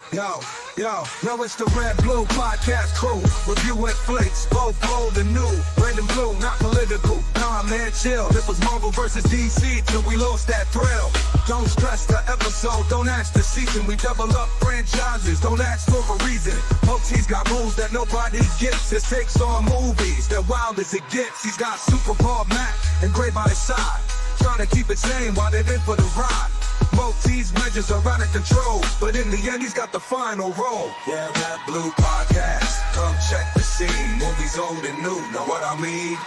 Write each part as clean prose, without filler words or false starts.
Yo, yo, it's the Red Blue Podcast crew. Reviewing flicks, both old and new. Red and blue, not political. Nah, man, chill. It was Marvel versus DC till we lost that thrill. Don't stress the episode, don't ask the season. We double up franchises, don't ask for a reason. He's got moves that nobody gets. His takes on movies, they're wild as it gets. He's got Super Bowl Mac and Gray by his side. Trying to keep it sane while they're in for the ride. Multi's measures are out of control, but in the end he's got the final role. Yeah, that Blue Podcast, come check the scene. Movies old and new, know what I mean?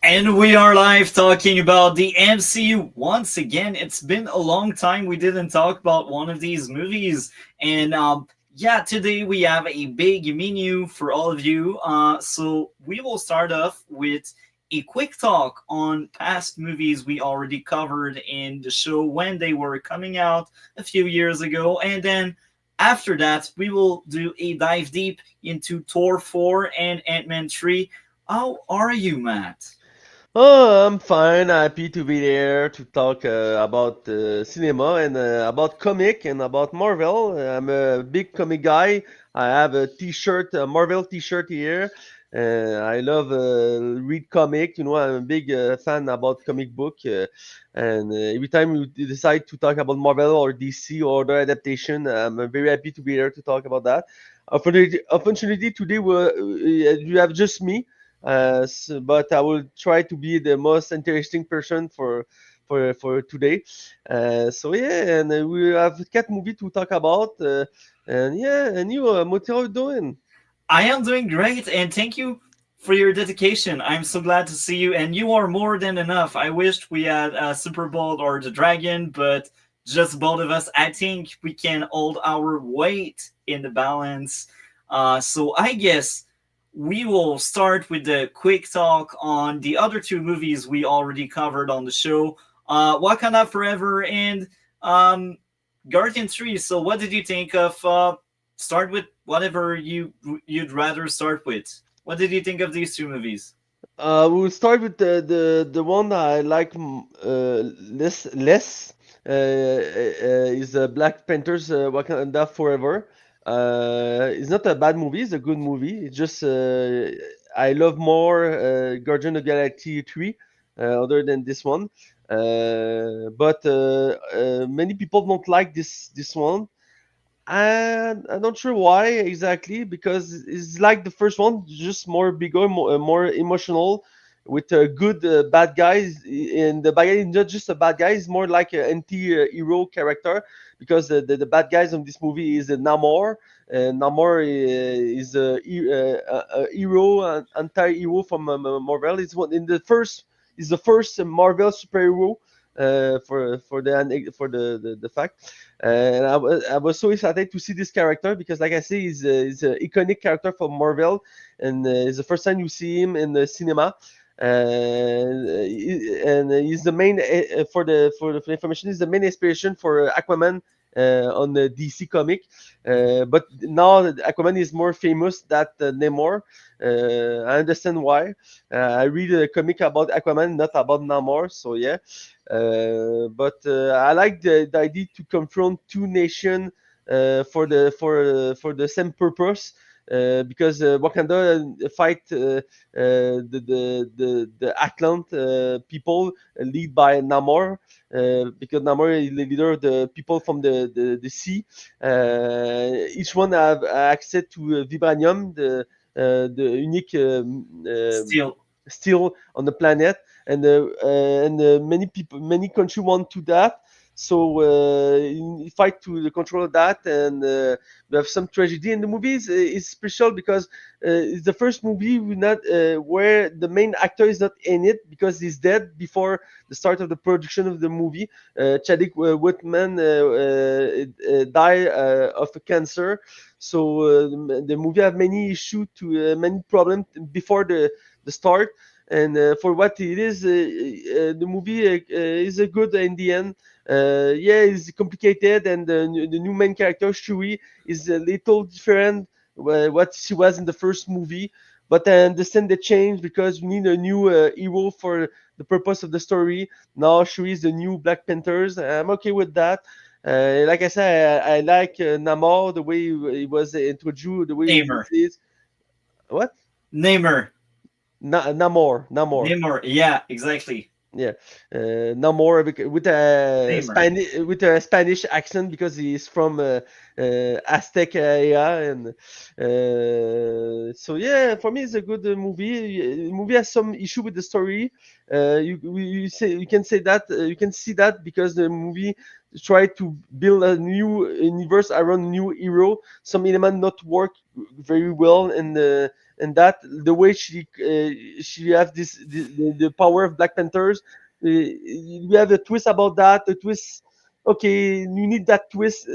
And we are live talking about the MCU once again. It's been a long time we didn't talk about one of these movies. And today we have a big menu for all of you. So we will start off with a quick talk on past movies we already covered in the show when they were coming out a few years ago. And then after that, we will do a dive deep into Thor 4 and Ant-Man 3. How are you, Matt? Oh, I'm fine. Happy to be there to talk about cinema and about comic and about Marvel. I'm a big comic guy. I have a T-shirt, a Marvel T-shirt here. I love read comic. You know, I'm a big fan about comic book. And every time you decide to talk about Marvel or DC or other adaptation, I'm very happy to be there to talk about that. Unfortunately, today you have just me. But I will try to be the most interesting person for today. So yeah, and we have cat movie to talk about. And yeah, and you, what are you doing? I am doing great, and thank you for your dedication. I'm so glad to see you, and you are more than enough. I wished we had a Super Bowl or the Dragon, but just both of us, I think we can hold our weight in the balance. So I guess we will start with the quick talk on the other two movies we already covered on the show, Wakanda Forever and Guardian 3. So what did you think of start with whatever you'd rather start with. What did you think of these two movies? We'll start with the one that I like less. Is Black Panther's Wakanda Forever. It's not a bad movie. It's a good movie. It's just I love more Guardian of the Galaxy 3 other than this one. But many people don't like this one. And I'm not sure why exactly, because it's like the first one, just more bigger, more emotional, with good bad guys. And the bad guy is not just a bad guy; he's more like an anti-hero character, because the bad guys of this movie is Namor. Namor is a hero, an anti-hero from Marvel. It's one in the first. Is the first Marvel superhero for the fact. And I was so excited to see this character because, like I say, he's an iconic character for Marvel, and it's the first time you see him in the cinema. And he's the main for the information. He's the main inspiration for Aquaman on the DC comic. But now Aquaman is more famous than Namor. I understand why. I read a comic about Aquaman, not about Namor. So yeah. But I like the idea to confront two nations for the same purpose. Because Wakanda fight the Atlant people lead by Namor, because Namor is the leader of the people from the sea. Each one have access to vibranium, the unique Still, steel on the planet, and many people, many countries want to that. So you fight to the control of that, and we have some tragedy. And the movie is special because it's the first movie where the main actor is not in it because he's dead before the start of the production of the movie. Chadwick Whitman died of cancer. So the movie have many issues to many problems before the start. and for what it is, the movie is a good in the end. Yeah, it's complicated, and the new main character Shuri is a little different what she was in the first movie. But I understand the change because we need a new hero for the purpose of the story. Now Shuri is the new Black Panthers. I'm okay with that. Like I said, I like Namor, the way he was introduced, the way he Namor. is. What? Namor. Namor. Namor. Yeah, exactly. Yeah, no more with a Namor. Spanish accent because he's from Aztec area, and so yeah, for me it's a good movie. Movie has some issue with the story. You can say that you can see that because the movie try to build a new universe around new hero. Some element not work very well, and that the way she have the power of Black Panthers. We have a twist about that. The twist, okay, you need that twist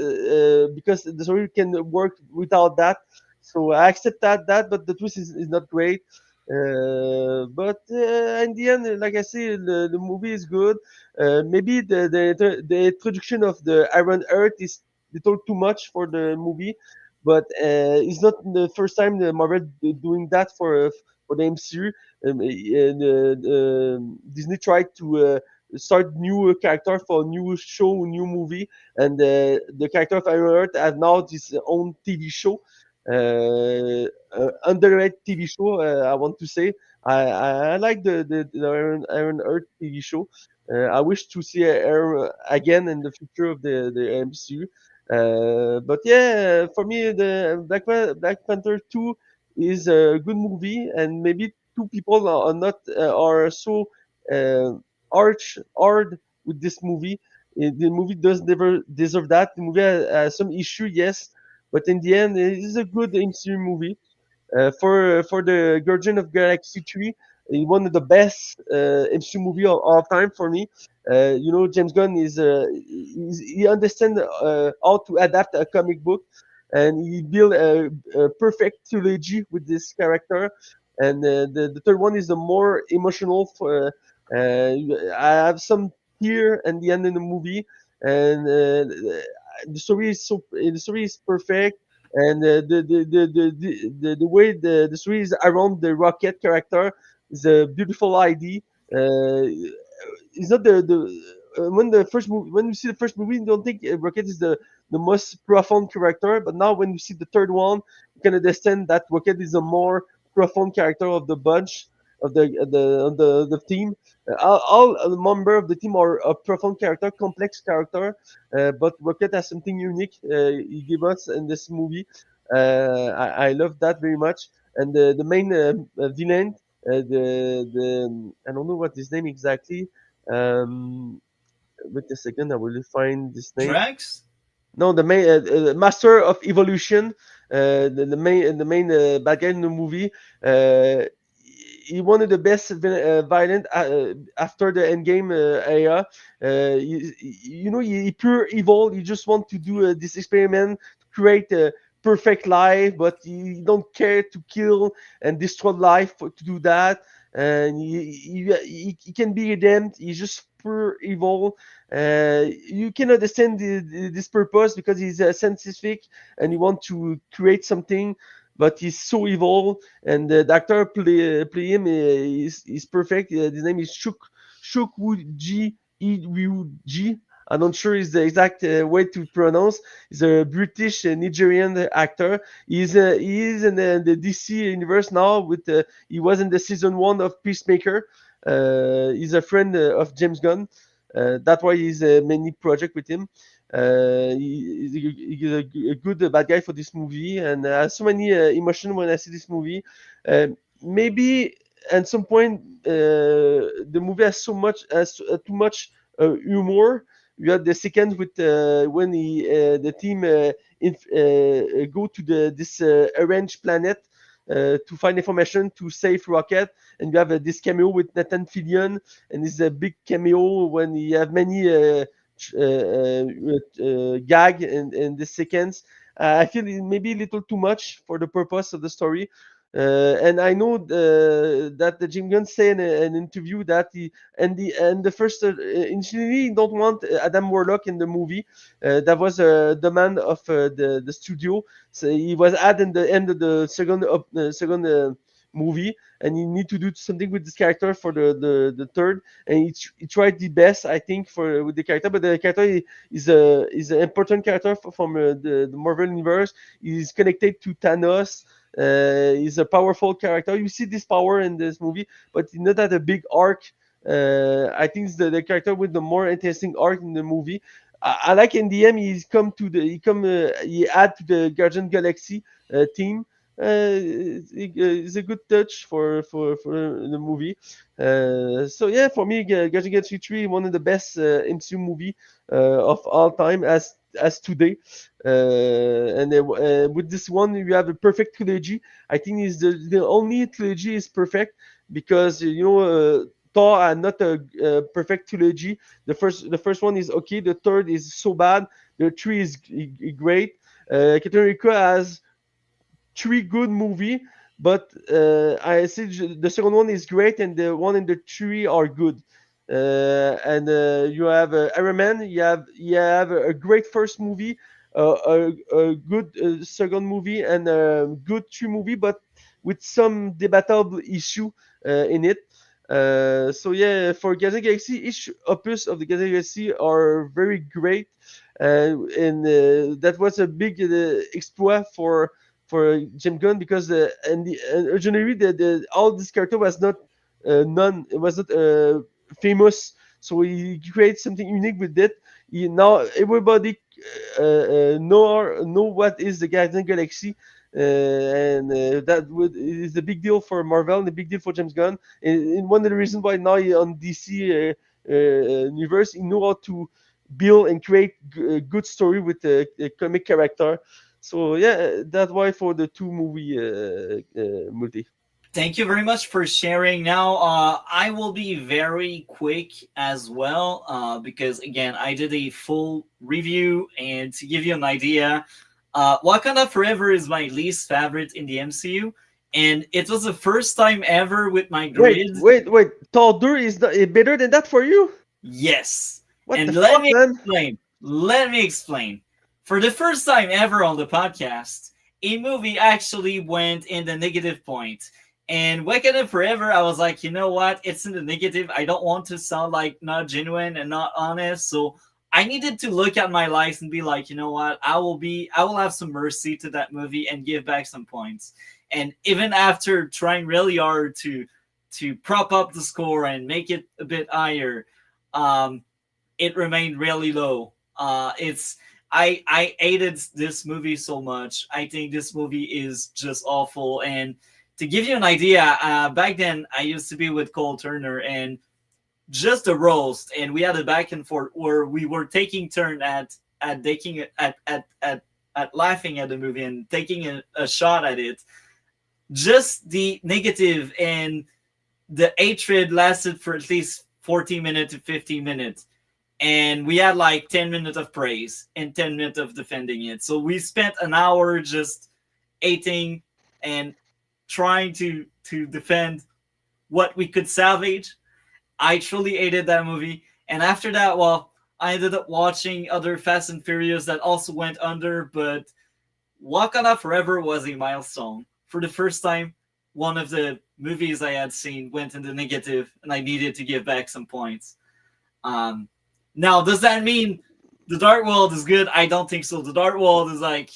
because the story can work without that. So I accept that, but the twist is not great. But in the end, like I say, the movie is good. Maybe the introduction of the Iron Earth is little too much for the movie, but it's not the first time the Marvel doing that for the MCU. Disney tried to start new character for new show, new movie, and the character of Iron Earth has now his own TV show, underrated TV show. I want to say I like the Iron Earth TV show. I wish to see her again in the future of the MCU. But yeah, for me, the Black Panther 2 is a good movie, and maybe two people are not are so uh, arch hard with this movie. The movie does never deserve that. The movie has some issue, yes, but in the end, it is a good MCU movie. For the Guardian of Galaxy 3, one of the best MCU movie of all time for me. James Gunn he understands how to adapt a comic book, and he built a perfect trilogy with this character. And the third one is the more emotional. I have some tear at the end of the movie, and the story is perfect, and the way the story is around the Rocket character is a beautiful idea. It's not the when the first movie when you see the first movie, you don't think Rocket is the most profound character, but now when you see the third one, you can understand that Rocket is a more profound character of the bunch of the team. All the member of the team are a profound character, complex character, but Rocket has something unique he give us in this movie. I love that very much. And the main villain, the I don't know what his name exactly. Um, Wait a second, I will find this name. Drax? No, the main master of evolution, the main bad guy in the movie. Uh, he one of the best violent after the Endgame era. He pure evil. He just want to do this experiment to create a perfect life, but he don't care to kill and destroy life to do that. And he can be redeemed. He's just pure evil. You can understand this purpose because he's a scientific and he want to create something, but he's so evil. And the actor play him is perfect. His name is Shukwu G. I'm not sure is the exact way to pronounce. He's a British Nigerian actor. He is in the DC universe now. He was in the season 1 of Peacemaker. He's a friend of James Gunn. That's why he's a many project with him. He's a good bad guy for this movie, and so many emotion when I see this movie. Maybe at some point the movie has too much humor. You have the second with when the team go to this orange planet to find information to save Rocket, and you have this cameo with Nathan Fillion, and it's a big cameo when you have many gag in the seconds. I feel it maybe a little too much for the purpose of the story. And I know that the Jim Gunn said in an interview that the first initially he don't want Adam Warlock in the movie. That was a demand of the studio. So he was added in the end of the second movie, and he need to do something with this character for the third. And he tried the best, I think, for with the character. But the character is an important character from the Marvel universe. He's connected to Thanos. He's a powerful character. You see this power in this movie, but not at a big arc. I think it's the character with the more interesting arc in the movie. I like in the end he add to the Guardian Galaxy team. It's a good touch for the movie. So yeah, for me, Guardian Galaxy 3 one of the best MCU movie of all time as today. With this one, you have a perfect trilogy. I think is the only trilogy is perfect because Thor are not a perfect trilogy. The first one is okay. The third is so bad. The three is great. Captain America has three good movie, but I say the second one is great, and the one and the three are good. And you have Iron Man. You have a great first movie, a good second movie, and a good three movie, but with some debatable issue in it. So yeah, for Guardians of the Galaxy, each opus of the Guardians of the Galaxy are very great, and that was a big exploit for Jim Gunn because originally all this character was not it was not famous, so he created something unique with it. Now everybody know what is the Guardian Galaxy, and is a big deal for Marvel and a big deal for James Gunn. And one of the reasons why now on DC universe he know how to build and create good story with a comic character. So yeah, that's why for the two movie multi. Thank you very much for sharing. Now, I will be very quick as well because, again, I did a full review. And to give you an idea, Wakanda Forever is my least favorite in the MCU. And it was the first time ever with my Wait, grid. wait, wait. Thor is better than that for you? Yes. What the And let fuck, me man? explain. Let me explain. For the first time ever on the podcast, a movie actually went in the negative point. And Wakanda Forever, I was like, you know what? It's in the negative. I don't want to sound like not genuine and not honest. So I needed to look at my life and be like, you know what? I will have some mercy to that movie and give back some points. And even after trying really hard to prop up the score and make it a bit higher, um, it remained really low. I hated this movie so much. I think this movie is just awful. And to give you an idea, back then I used to be with Cole Turner and just a roast, and we had a back and forth where we were taking turn at taking at laughing at the movie and taking a shot at it. Just the negative and the hatred lasted for at least 40 minutes to 50 minutes. And we had like 10 minutes of praise and 10 minutes of defending it. So we spent an hour just hating and trying to defend what we could salvage. I truly hated that movie. And after that, well, I ended up watching other Fast and Furious that also went under, but Wakanda Forever was a milestone. For the first time, one of the movies I had seen went in the negative, and I needed to give back some points. Now, does that mean the Dark World is good? I don't think so. The Dark World is like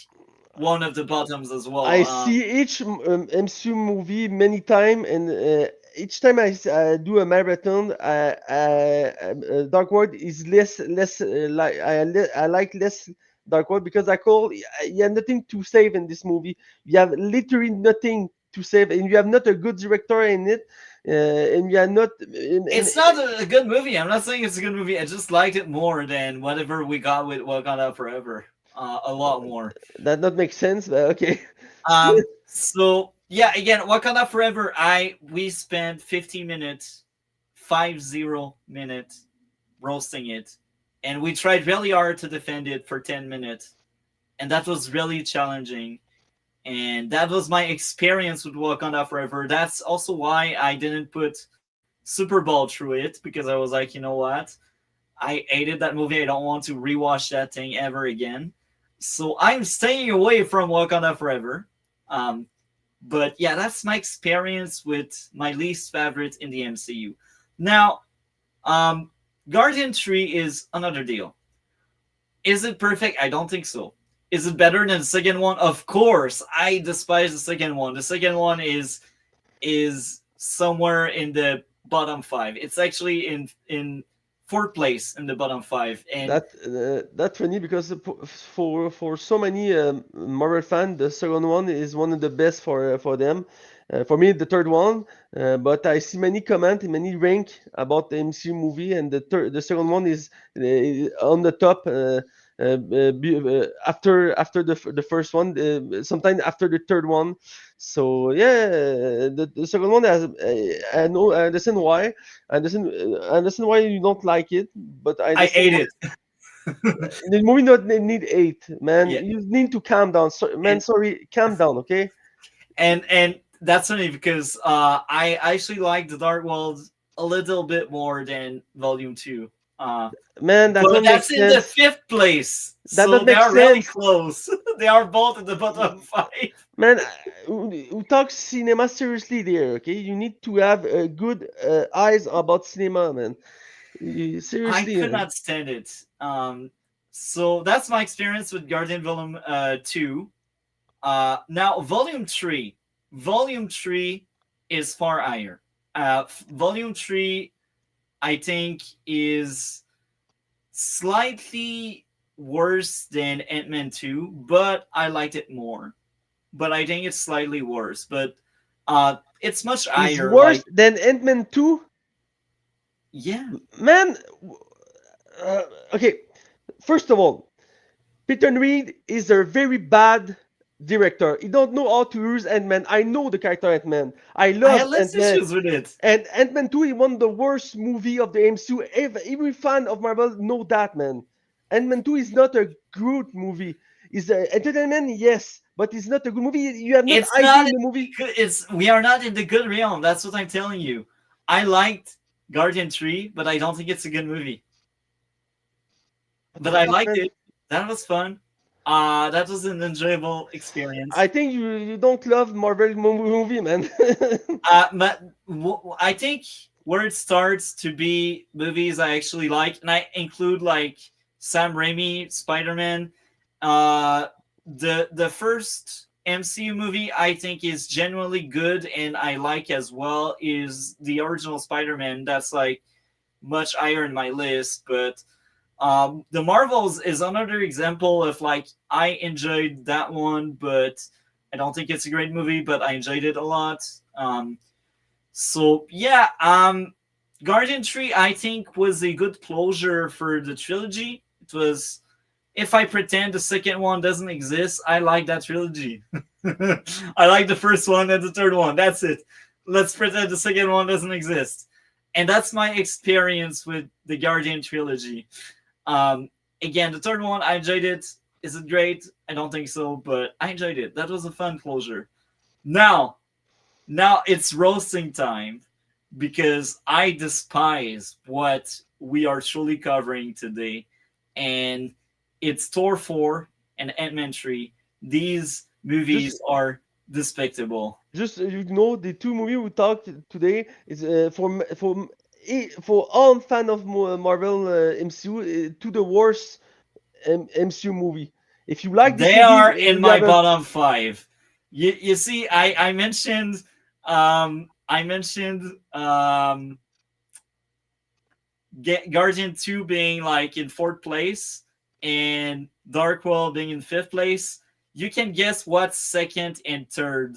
one of the bottoms as well. I see each MCU movie many times, and each time I do a marathon, Dark World is less I like less Dark World because I call you have nothing to save in this movie. You have literally nothing to save, and you have not a good director in it, and you are not. It's not a good movie. I'm not saying it's a good movie. I just liked it more than whatever we got with Wakanda Forever. A lot more. That not make sense, but okay. So yeah, again, Wakanda Forever. We spent 50 minutes, 50 minutes roasting it, and we tried really hard to defend it for 10 minutes, and that was really challenging. and that was my experience with Wakanda Forever. That's also why I didn't put Super Bowl through it, because I was like, you know what? I hated that movie. I don't want to rewatch that thing ever again. So I'm staying away from Wakanda Forever. Um, but yeah, that's my experience with my least favorite in the MCU. Now, um, Guardian 3 is another deal. Is it perfect? I don't think so. Is it better than the second one? Of course. I despise the second one. The second one is somewhere in the bottom five. It's actually in fourth place in the bottom five. And That's funny because for so many Marvel fans, the second one is one of the best for them. For me, the third one, but I see many comment, many rank about the MCU movie, and the second one is on the top. After the first one, sometime after the third one. So yeah, the second one has I know I understand why. I understand why you don't like it, but I I understand ate why. it. The movie not need eight, man. Yeah. You need to calm down. So, man, And sorry, calm down, okay? and that's funny because I actually like the Dark World a little bit more than Volume 2. Man, that But don't make that's in the sense. fifth place. That So don't they make are really sense. close. They are both in the bottom five. Man, we talk cinema seriously there, okay? You need to have good eyes about cinema, man. I Seriously, could man. not stand it. So that's my experience with Guardian Volume 2. Now, Volume 3. Volume 3 is far higher. Volume 3, I think, is slightly worse than Ant-Man 2, but I liked it more. But I think it's slightly worse. But it's much Is higher. worse Like, than Ant-Man 2? yeah, Man, okay, first of all, Peter Reed is a very bad director. He don't know how to use Ant-Man. I know the character Ant-Man. I I love had less Ant-Man. issues with it. And Ant-Man 2 is one of the worst movie of the MCU. Every fan of Marvel know that, man. Ant-Man 2 is not a good movie. It's entertainment, yes, but it's not a good movie. You have not It's idea not. in the movie. It's we are not in the good realm. That's what I'm telling you. I liked Guardian 3, but I don't think it's a good movie. What the But I fuck, liked man? it. That was fun. That was an enjoyable experience. I think you don't love Marvel movie, man. But I think where it starts to be movies I actually like, and I include like Sam Raimi Spider-Man. Uh, the first MCU movie I think is genuinely good and I like as well is the original Spider-Man. That's like much higher in my list, but the Marvels is another example of like I enjoyed that one, but I don't think it's a great movie, but I enjoyed it a lot. So yeah, Guardian 3 I think was a good closure for the trilogy. It was, if I pretend the second one doesn't exist, I like that trilogy. I like the first one and the third one. That's it. Let's pretend the second one doesn't exist. And that's my experience with the Guardian trilogy. Um, Again, the third one, I enjoyed it. Is it great? I don't think so, but I enjoyed it. That was a fun closure. Now, now it's roasting time because I despise what we are truly covering today, and it's Thor 4 and Ant-Man 3. These just movies are despicable. just you know, the two movie we talked today is for all fan of Marvel MCU to the worst MCU movie. If you like this They movie, are in you my have a bottom five. You see, I mentioned Guardian 2 being like in fourth place and Dark World being in fifth place. You can guess what's second and third,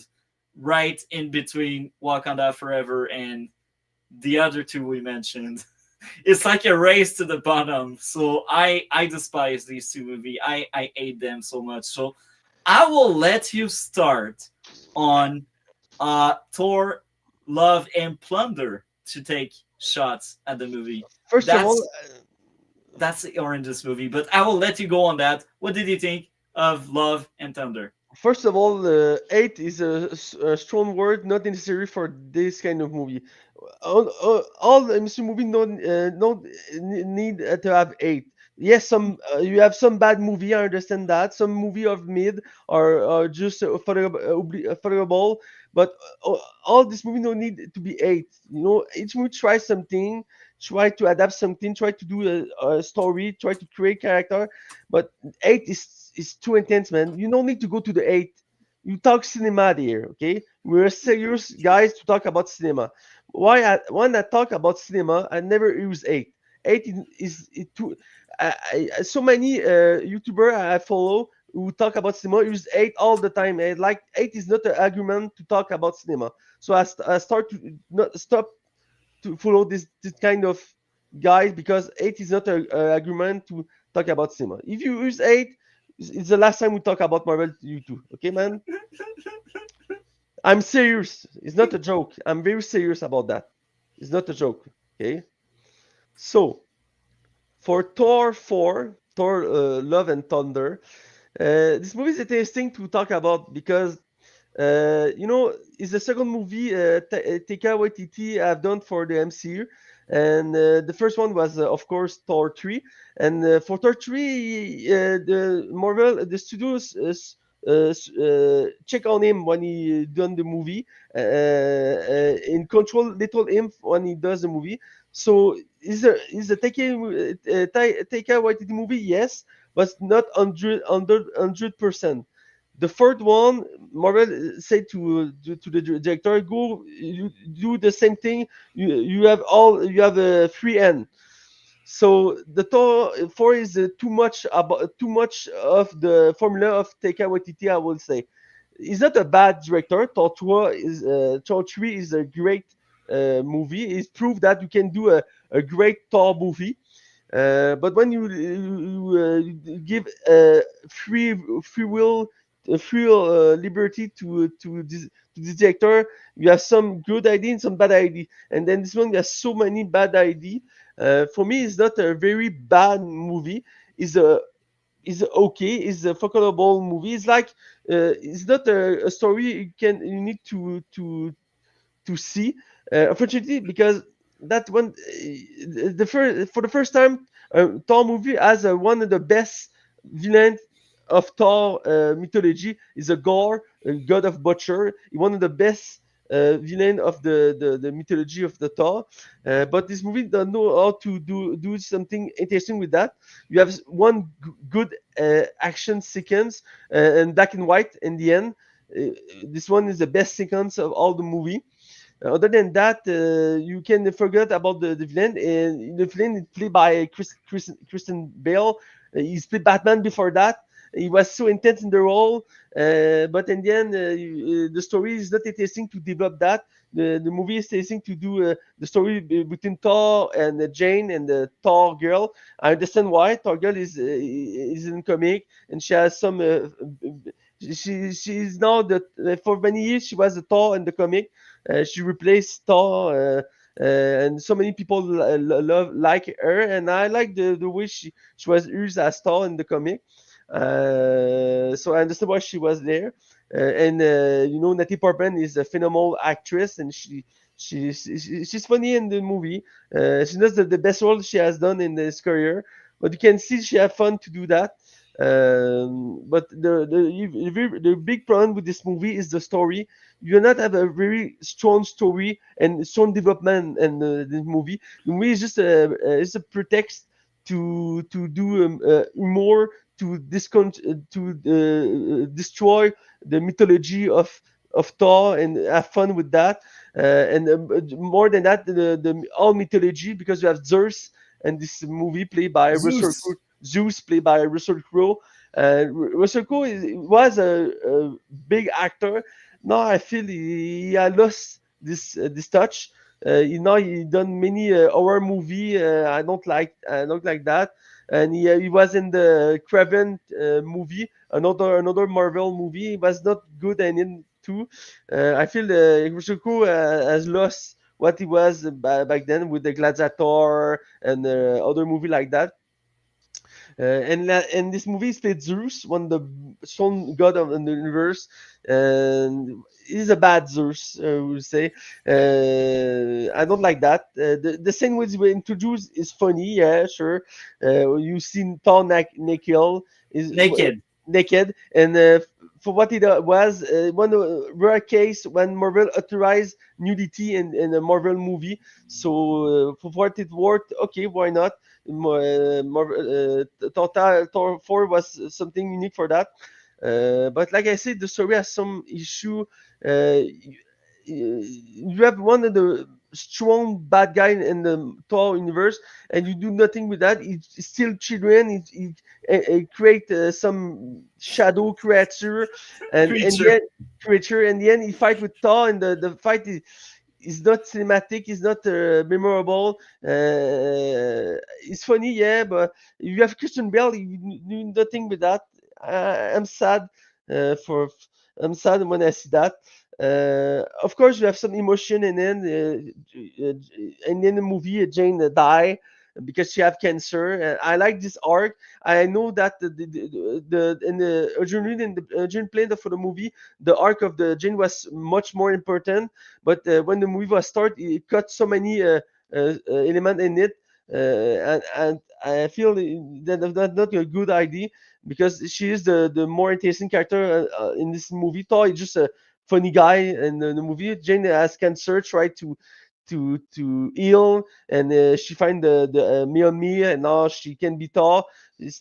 right in between Wakanda Forever and the other two we mentioned. It's like a race to the bottom. So I despise these two movies. I hate them so much. So I will let you start on Thor, Love and Plunder to take shots at the movie. first of all, That's the oranges movie, but I will let you go on that. What did you think of Love and Thunder? First of all, eight is a strong word, not necessary for this kind of movie. All the MCU movie don't need to have eight. Yes, some you have some bad movie. I understand that some movie of mid are just forgettable, but all this movie don't need to be eight. You know, each movie try something, try to adapt something, try to do a story, try to create character, but eight is too intense, man. You don't need to go to the eight. You talk cinema here, okay? We're serious guys to talk about cinema. When I talk about cinema, I never use eight. Eight is too. So many YouTuber I follow who talk about cinema use eight all the time. Like eight is not an argument to talk about cinema. So I start to not stop to follow this kind of guys because eight is not a argument to talk about cinema. If you use eight, it's the last time we talk about Marvel to you too. Okay, man? I'm serious. It's not a joke. I'm very serious about that. It's not a joke. Okay. So for Thor 4, Thor Love and Thunder, this movie is interesting to talk about because you know, it's the second movie Taika Waititi have done for the MCU, and the first one was, of course, Thor 3. And for Thor 3, the Marvel, the studios check on him when he done the movie, in control little him when he does the movie. So is a Taika Waititi movie? Yes, but not 100%. The third one, Marvel said to the director, "Go, you do the same thing. You have a free end." So the Thor 4 is too much of the formula of Taika Waititi. I will say, he's not a bad director. Thor 3 is a great movie. It's proved that you can do a great Thor movie. But when you give free will, free liberty to this director, you have some good idea and some bad idea, and then this one has so many bad idea. For me, it's not a very bad movie. It's a is okay. It's a fuckable movie. It's like it's not a story you need to see. Unfortunately, because that one, for the first time, Thor movie has one of the best villains of Thor mythology is a Gore, a god of butcher. One of the best villain of the mythology of the Thor. But this movie don't know how to do something interesting with that. You have one good action sequence and black and white in the end. This one is the best sequence of all the movie. Other than that, you can forget about the villain. And the villain is played by Christian Bale. He's played Batman before that. He was so intense in the role, but in the end, the story is not interesting to develop that. The movie is interesting to do the story between Thor and Jane and the Thor girl. I understand why Thor girl is in comic and she has some. She's now the for many years she was the Thor in the comic. She replaced Thor, and so many people love like her, and I like the way she was used as Thor in the comic. So I understand why she was there. And you know, Natalie Portman is a phenomenal actress, and she's funny in the movie. She does the best role she has done in this career, but you can see she had fun to do that. But the big problem with this movie is the story. You do not have a very strong story and strong development in the movie. The movie is just a pretext to do more to destroy the mythology of Thor and have fun with that. And more than that, the all mythology, because you have Zeus and this movie played by Russell Zeus. Crowe. Zeus played by Russell Crowe. Russell Crowe was a big actor. Now I feel he had lost this touch. Now he done many horror movie. I don't like that. And he was in the Craven movie, another Marvel movie. He was not good and in too. I feel Russell Crowe has lost what he was back then with the Gladiator and other movie like that. And this movie is played Zeus, one of the strong god of the universe, and he's a bad Zeus, I would say. I don't like that. The scene which we introduced is funny, yeah, sure. You seen Thor naked, is Naked. naked, and for what it was, one rare case when Marvel authorized nudity in a Marvel movie. So for what it worked, okay, why not? Thor 4 was something unique for that. But like I said, the story has some issue. You have one of the strong bad guy in the Thor universe, and you do nothing with that. It's still children. It create some shadow creature, and in the Creature. end, he fight with Thor, and the fight is not cinematic, it's not memorable. It's funny, yeah, but you have Christian Bale, you do nothing with that. I'm sad for. I'm sad when I see that. Of course, you have some emotion, and in the movie, Jane die because she have cancer. I like this arc. I know that the in the original plan for the movie, the arc of the Jane was much more important, but when the movie was started, it cut so many elements in it, and I feel that's not a good idea because she is the more interesting character in this movie. Thor is just a funny guy in the movie. Jane has cancer, try to heal, and she find the me, and now she can be Thor.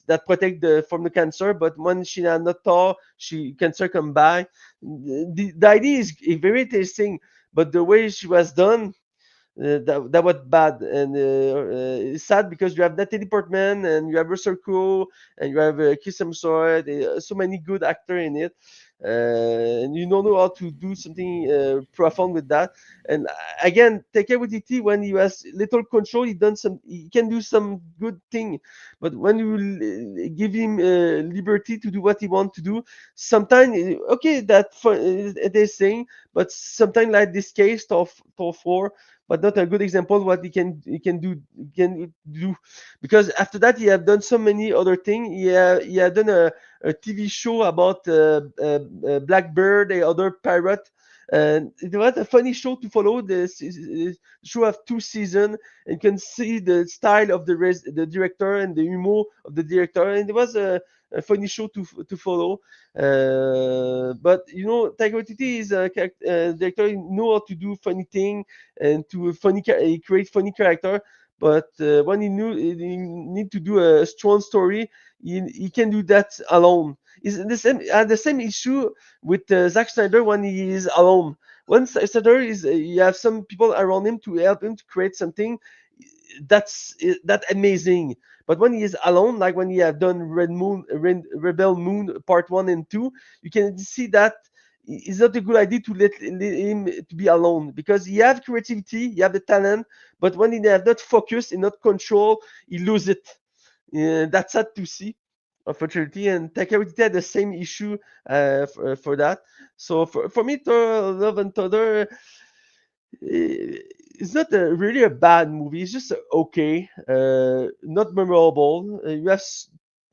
That protect from the cancer, but when she not Thor, she cancer come back. The idea is very interesting, but the way she was done, that was bad, and it's sad because you have Natalie Portman and you have Russell Crowe and you have Chris Hemsworth, so many good actors in it, and you don't know how to do something profound with that. And again, Taika Waititi, when he has little control, he can do some good thing, but when you give him liberty to do what he want to do, sometimes okay, that it is saying, but sometimes like this case of 4, but not a good example what he can do because after that he have done so many other things. He had done a TV show about Blackbird and other pirate, and it was a funny show to follow. The show have 2 seasons, and you can see the style of the director and the humor of the director, and it was a funny show to follow. But Taika Waititi is a director who know how to do funny thing and to he create funny character. But when he need to do a strong story, he can do that alone. Is the same issue with Zack Snyder when he is alone. When Snyder is, you have some people around him to help him to create something that amazing. But when he is alone, like when he have done Rebel Moon Part 1 and 2, you can see that it's not a good idea to let him to be alone because he have creativity, he have the talent, but when he have not focus and not control, he lose it. That's sad to see, unfortunately. And Taika Waititi had the same issue for that. So for me, Thor: Love and Thunder, it's not really a bad movie. It's just okay, not memorable. You have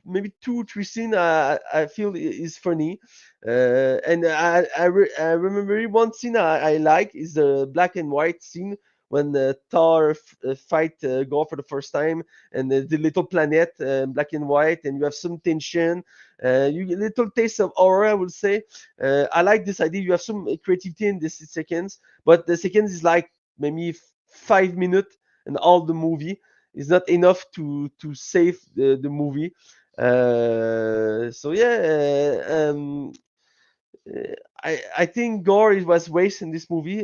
maybe 2 3 scenes I feel is funny, and I remember one scene I like is the black and white scene when Thor fight Gore for the first time, and the little planet black and white, and you have some tension. You get a little taste of horror, I would say. I like this idea. You have some creativity in this seconds, but the seconds is like maybe 5 minutes, and all the movie is not enough to save the movie. So yeah, I think gore was waste in this movie.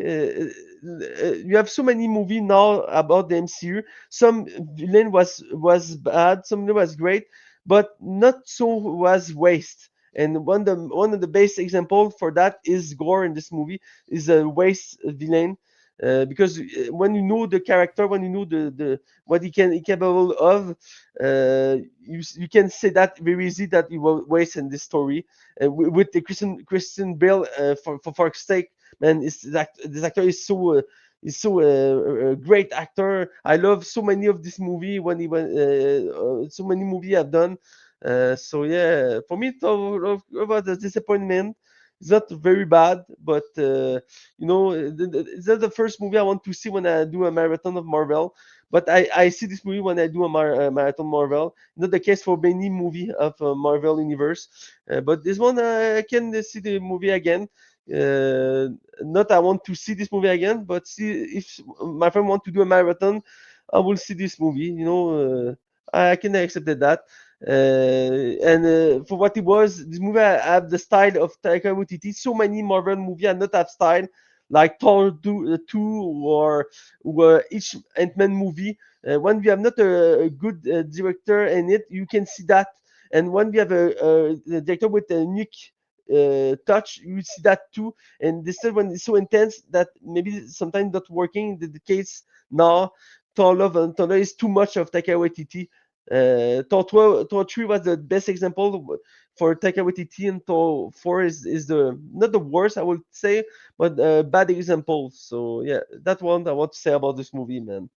You have so many movie now about the MCU. Some villain was bad, some villain was great, but not so was waste. And one of the best example for that is gore in this movie is a waste villain. Because when you know the character, when you know the what he capable of, you can say that very easy that he will waste in this story. With the Christian Bale, for sake, man, this actor is so He's so a great actor. I love so many of this movie when he went. So many movie I've done. So yeah, for me, about the disappointment. It's not very bad, but it's not the first movie I want to see when I do a marathon of Marvel. But I see this movie when I do a marathon Marvel. Not the case for many movie of Marvel universe, but this one I can see the movie again. Not I want to see this movie again, but see if my friend want to do a marathon, I will see this movie. I can accept that. And for what it was, this movie I have the style of Taika Waititi. So many Marvel movie I not have style like Thor 2 or each Ant-Man movie. When we have not a good director in it, you can see that. And when we have a director with a unique touch, you see that too. And this is when it's so intense that maybe sometimes not working. The case now, Thor Love and Thunder is too much of Taika Waititi. Thor 3 was the best example for Taika Waititi, and Thor 4 is the not the worst I would say, but a bad example. So yeah, that one I want to say about this movie, man.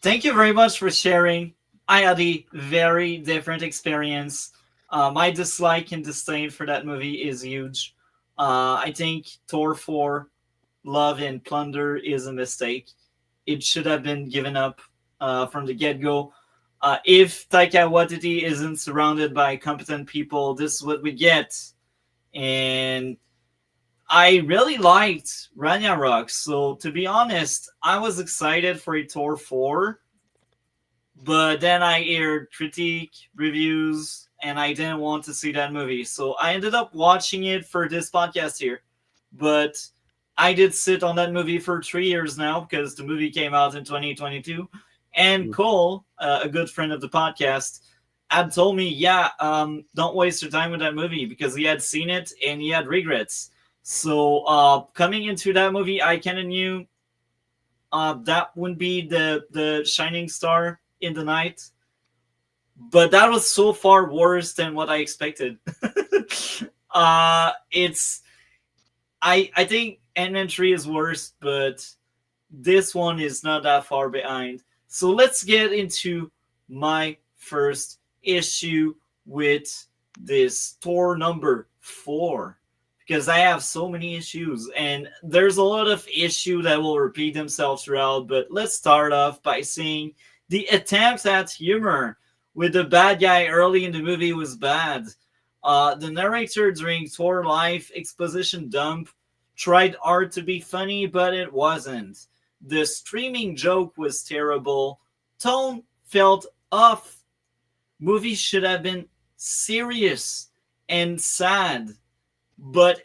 Thank you very much for sharing. I had a very different experience. My dislike and disdain for that movie is huge. I think Thor 4, Love and Plunder is a mistake. It should have been given up from the get go. If Taika Waititi isn't surrounded by competent people, this is what we get. And I really liked Ragnarok. So to be honest, I was excited for a Thor 4, but then I heard critique reviews and I didn't want to see that movie. So I ended up watching it for this podcast here. But I did sit on that movie for 3 years now because the movie came out in 2022. And Cole, a good friend of the podcast, had told me, yeah, don't waste your time with that movie because he had seen it and he had regrets. So coming into that movie, I kind of knew that wouldn't be the shining star in the night. But that was so far worse than what I expected. It's I think Ant-Man 3 is worse, but this one is not that far behind. So let's get into my first issue with this Thor number 4. Because I have so many issues, and there's a lot of issues that will repeat themselves throughout. But let's start off by saying the attempts at humor with the bad guy early in the movie was bad. The narrator during Thor Life exposition dump tried hard to be funny, but it wasn't. The streaming joke was terrible. Tone felt off. Movie should have been serious and sad. But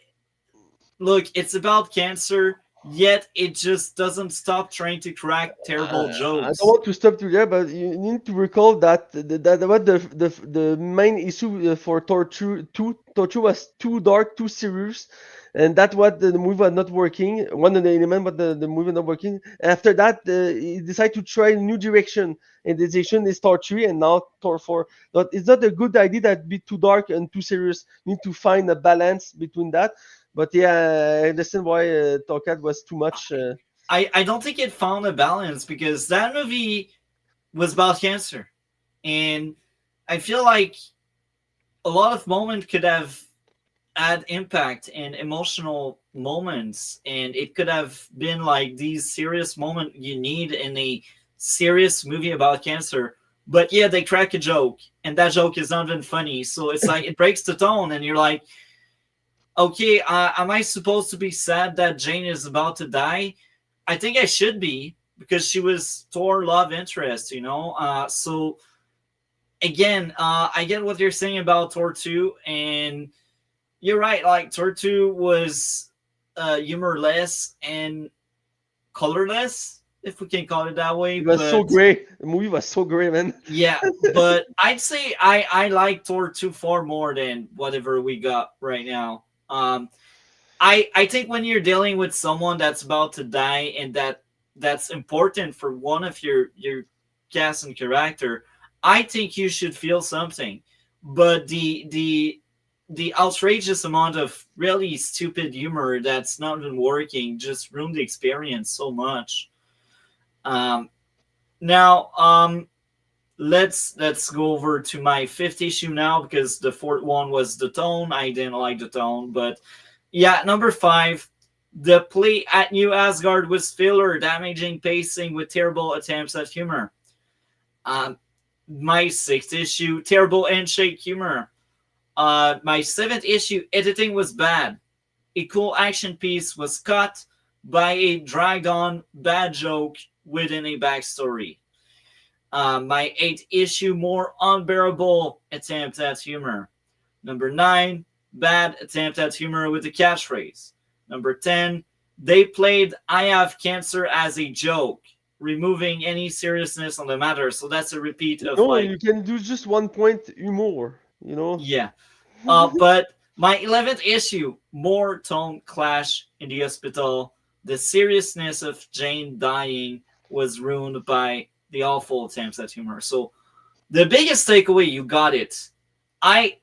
look, it's about cancer, yet it just doesn't stop trying to crack terrible I jokes. don't want to stop you there, but you need to recall that what the main issue for Torture was too dark, too serious, and that's what the movie was not working. One of the elements, but the movie not working. After that, he decided to try a new direction, and the direction is Thor 3 and now Thor 4. But it's not a good idea that be too dark and too serious. You need to find a balance between that. But yeah, I understand why Torcat was too much. I don't think it found a balance because that movie was about cancer. And I feel like a lot of moments could have had impact and emotional moments. And it could have been like these serious moments you need in a serious movie about cancer. But yeah, they crack a joke. And that joke is not even funny. So it's like it breaks the tone. And you're like, okay, am I supposed to be sad that Jane is about to die? I think I should be because she was Thor love interest, you know. So again, I get what you're saying about Thor 2, and you're right. Like Thor 2 was humorless and colorless, if we can call it that way. It was so But great. The movie was so great, man. yeah, but I'd say I like Thor 2 far more than whatever we got right now. I think when you're dealing with someone that's about to die and that's important for one of your cast and character, I think you should feel something. But the the outrageous amount of really stupid humor that's not even working just ruined the experience so much. Um, now, let's go over to my fifth issue now, because the fourth one was the tone. I didn't like the tone, but yeah, number five, the play at New Asgard was filler, damaging pacing with terrible attempts at humor. Um, my sixth issue, terrible handshake humor. My seventh issue, editing was bad. A cool action piece was cut by a dragged on bad joke within a backstory. My eighth issue, more unbearable attempt at humor. Number nine, bad attempt at humor with the catchphrase. Number 10, they played I have cancer as a joke, removing any seriousness on the matter. So that's a repeat of No, like, you can do just 1 point humor. You know. yeah. But my 11th issue, more tone clash in the hospital. The seriousness of Jane dying was ruined by the awful attempts at humor. So the biggest takeaway, you got it. I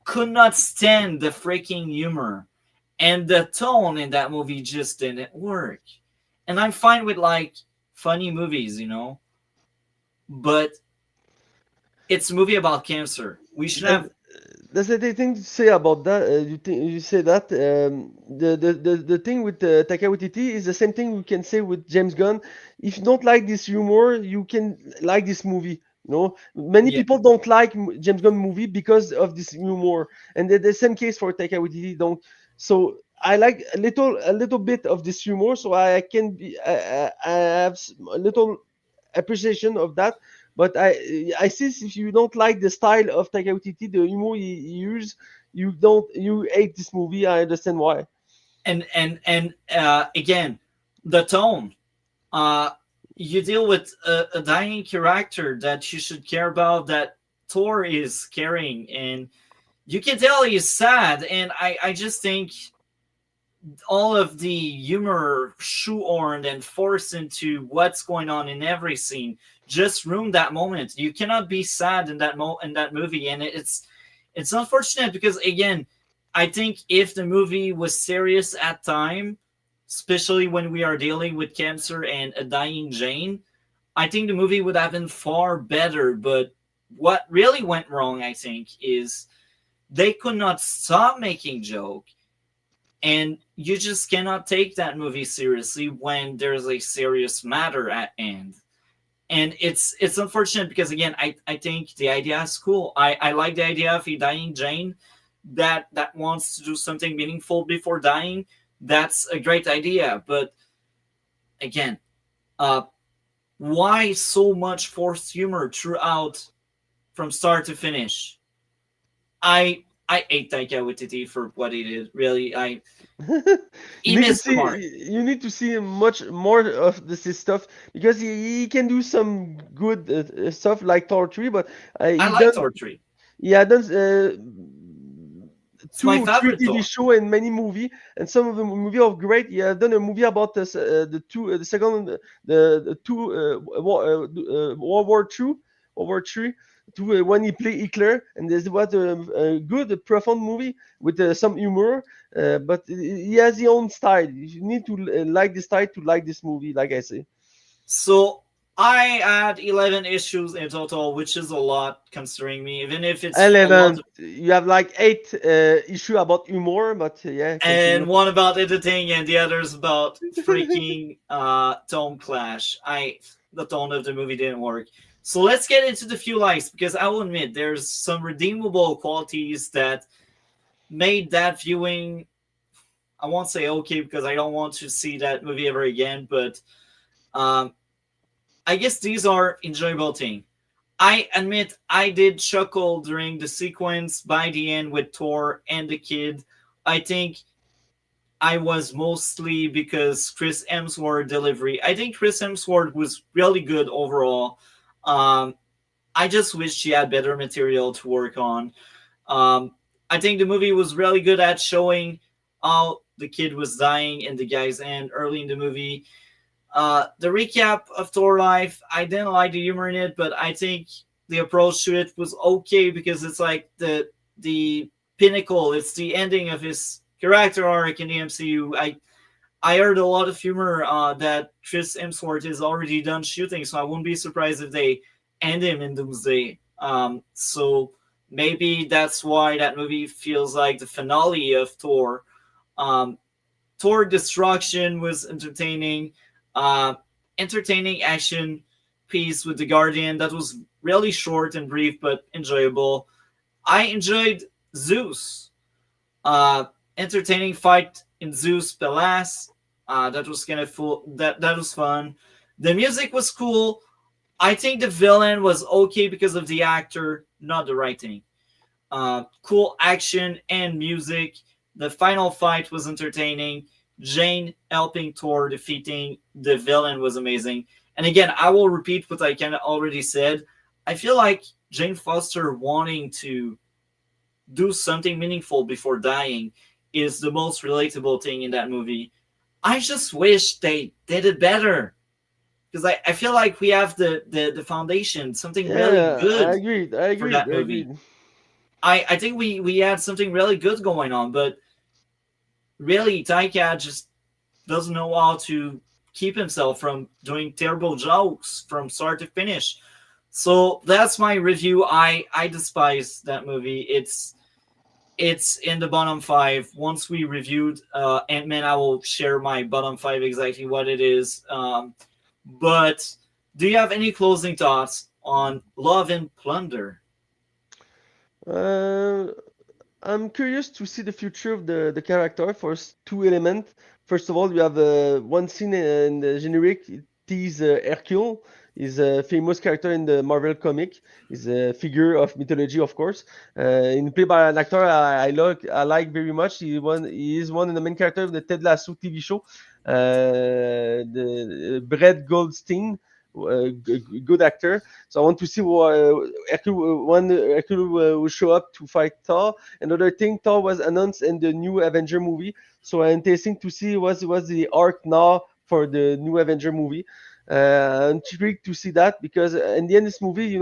could not stand the freaking humor, and the tone in that movie just didn't work. And I'm fine with like funny movies, but it's a movie about cancer. We should have. And there's a thing to say about that. You say that the thing with Taika Waititi is the same thing we can say with James Gunn. If you don't like this humor, you can like this movie. Many Yeah. people don't like James Gunn movie because of this humor, and the same case for Taika Waititi. Don't. So I like a little bit of this humor, so I can be I have a little appreciation of that. But I see if you don't like the style of Taika Waititi, the humor he use, you hate this movie. I understand why. And again, the tone. Uh, you deal with a dying character that you should care about, that Thor is carrying, and you can tell he's sad. And I just think all of the humor shoehorned and forced into what's going on in every scene just ruined that moment. You cannot be sad in that movie, and it's unfortunate because, again, I think if the movie was serious at time, especially when we are dealing with cancer and a dying Jane, I think the movie would have been far better. But what really went wrong, I think, is they could not stop making joke, and you just cannot take that movie seriously when there's a serious matter at end. And it's unfortunate because, again, I think the idea is cool. I like the idea of a dying Jane that wants to do something meaningful before dying. That's a great idea. But again, uh, why so much forced humor throughout from start to finish? I hate Taika Waititi for what he did. Really, you he need to missed the see mark. you need to see much more of this stuff because he can do some good stuff like Thor 3, but I like Thor 3. he had done It's my two, three favorite TV Thor. show and many movie, and some of the movie are great. He has done a movie about this, the second, the two, World War Two, World War Three, when he played Hitler, and this was a good, profound movie with some humor. But he has his own style. You need to like this style to like this movie, like I say. So I had 11 issues in total, which is a lot considering me, even if it's a lot. 11. You have like 8 issue about humor, but yeah, And continue. one about editing, and the others about freaking tone clash. The tone of the movie didn't work. So let's get into the few likes, because I will admit there's some redeemable qualities that made that viewing, I won't say okay because I don't want to see that movie ever again, but um, I guess these are enjoyable things. I admit I did chuckle during the sequence by the end with Thor and the kid. I think I was mostly because Chris Hemsworth delivery. I think Chris Hemsworth was really good overall. Um, I just wish she had better material to work on. Um, I think the movie was really good at showing how the kid was dying in the guy's end early in the movie. The recap of Thor Life, I didn't like the humor in it, but I think the approach to it was okay because it's like the pinnacle. It's the ending of his character arc in the MCU. I heard a lot of humor that Chris Hemsworth is already done shooting, so I wouldn't be surprised if they end him in Doomsday. So maybe that's why that movie feels like the finale of Thor. Um, Thor Destruction was entertaining, uh, entertaining action piece with the Guardian that was really short and brief but enjoyable. I enjoyed Zeus. Uh, Entertaining fight in Zeus Palace. That was kind of full. That was fun. The music was cool. I think the villain was okay because of the actor, not the writing. Cool action and music. The final fight was entertaining. Jane helping Thor defeating the villain was amazing. And again, I will repeat what I kind of already said. I feel like Jane Foster wanting to do something meaningful before dying is the most relatable thing in that movie. I just wish they did it better because I feel like we have the foundation, something really Yeah, I good agreed. I for agreed. that I movie. agreed. I think we had something really good going on, but really Taika just doesn't know how to keep himself from doing terrible jokes from start to finish. So that's my review. I despise that movie. It's in the bottom five. Once we reviewed Ant-Man, I will share my bottom five exactly what it is. But do you have any closing thoughts on Love and Plunder? Uh, I'm curious to see the future of the character for two elements. First of all, you have one scene in the generic. It is Hercule. He's a famous character in the Marvel comic. He's a figure of mythology, of course. In played by an actor I like very much. He is one of the main characters of the Ted Lasso TV show. The Brett Goldstein, good actor. So I want to see what Hercule will show up to fight Thor. Another thing, Thor was announced in the new Avenger movie, so I'm interesting to see what's the arc now for the new Avenger movie. I'm intrigued to see that because in the end, this movie,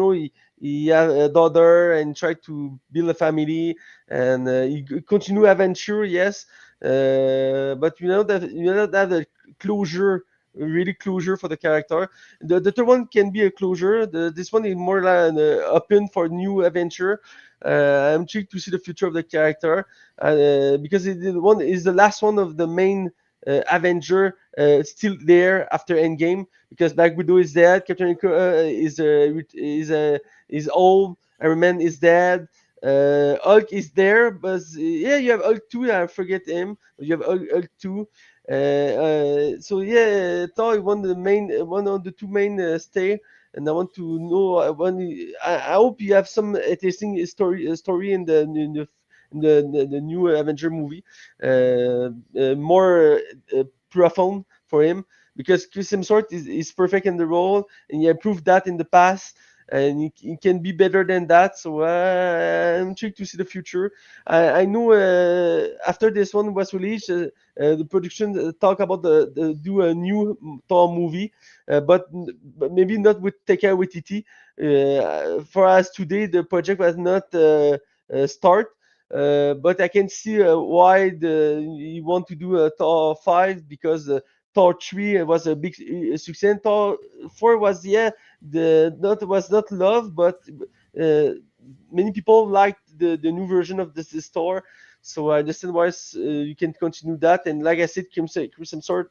he had a daughter and tried to build a family, and he continue adventure, yes, but you know that the closure. Really closure for the character. The third one can be a closure. This one is more like an open for new adventure. I'm intrigued to see the future of the character because one is the last one of the main Avenger still there after Endgame because Black Widow is dead, Captain America is old, Iron Man is dead. Hulk is there, but yeah, you have Hulk 2. I forget him. But you have Hulk 2. So yeah, Thor is one of the two main stay, and I want to know. I hope you have some interesting story in the new Avenger movie, more profound for him because Chris Hemsworth is perfect in the role, and he proved that in the past. And he can be better than that, so I'm intrigued to see the future. I know after this one was released, the production talk about the do a new Thor movie, but maybe not with Taika Waititi. For us today, the project was not start. But I can see why you want to do a Thor 5 because Thor 3 was a big success. Thor 4 was not love, but uh, many people liked the new version of this Thor. So I understand why you can continue that. And like I said, Chris Hemsworth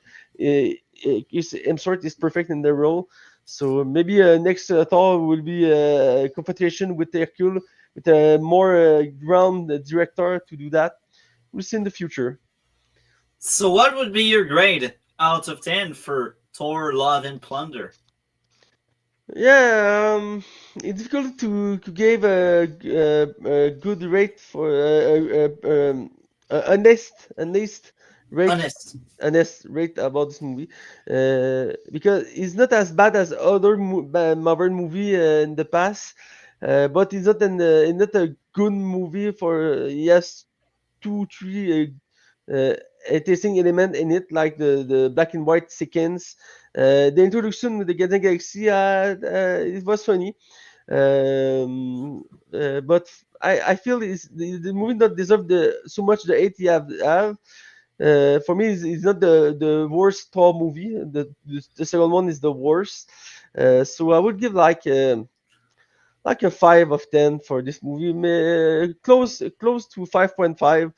is perfect in the role. So maybe next Thor will be a confrontation with Hercule with a more ground director to do that. We'll see in the future. So what would be your grade out of 10 for Thor Love and Plunder? Yeah, it's difficult to give a good rate for honest rate Honest. honest rate about this movie because it's not as bad as other Marvel movie in the past, but it's not a good movie for yes two three interesting element in it, like the black and white sequence. The introduction with the Guardian Galaxy, it was funny. But I feel the movie not deserve the so much the hate he have. For me, it's not the worst Thor movie. The second one is the worst. So I would give like a 5 of 10 for this movie, close to 5.5.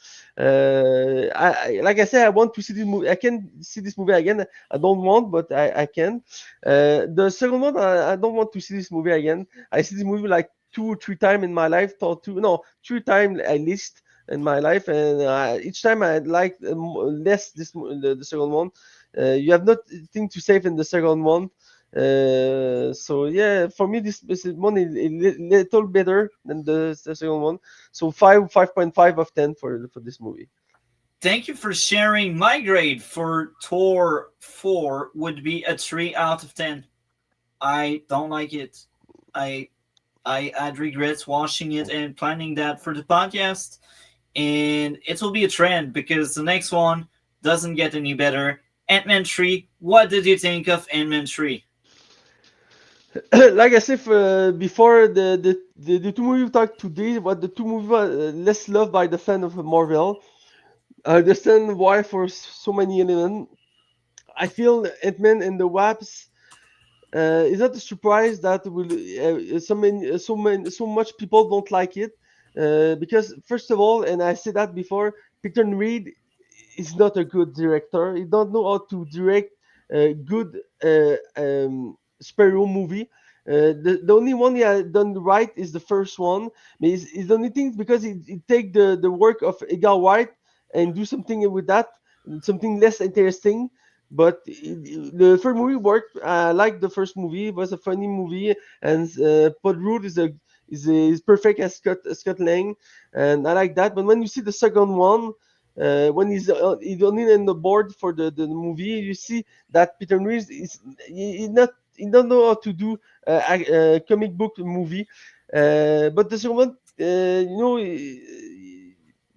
Like I said, I want to see this movie. I can see this movie again. I don't want, but I can. The second one, I don't want to see this movie again. I see this movie like 2 or 3 times in my life, or two, no, 3 times at least in my life, and each time I like less the second one. You have nothing to save in the second one. So yeah, for me this one is a little better than the second one. So 5.5 of 10 for this movie. Thank you for sharing. My grade for Thor 4 would be a 3 out of 10. I don't like it. I I had regrets watching it and planning that for the podcast. And it will be a trend because the next one doesn't get any better. Ant-Man 3. What did you think of Ant-Man 3? Like I said before, the two movies we talked today, what the two movies less loved by the fan of Marvel. I understand why for so many elements. I feel Ant-Man and the Wasp. It's not a surprise that so much people don't like it, because first of all, and I said that before, Peter Reed is not a good director. He don't know how to direct a good superhero movie. The only one he has done right is the first one. But it's the only thing because he take the work of Edgar White and do something with that, something less interesting. But the first movie worked. I like the first movie. It was a funny movie, and Paul Rudd is perfect as Scott Lang, and I like that. But when you see the second one, when he's only in the board for the movie, you see that Peter Reeves he don't know how to do a comic book movie. But the second one,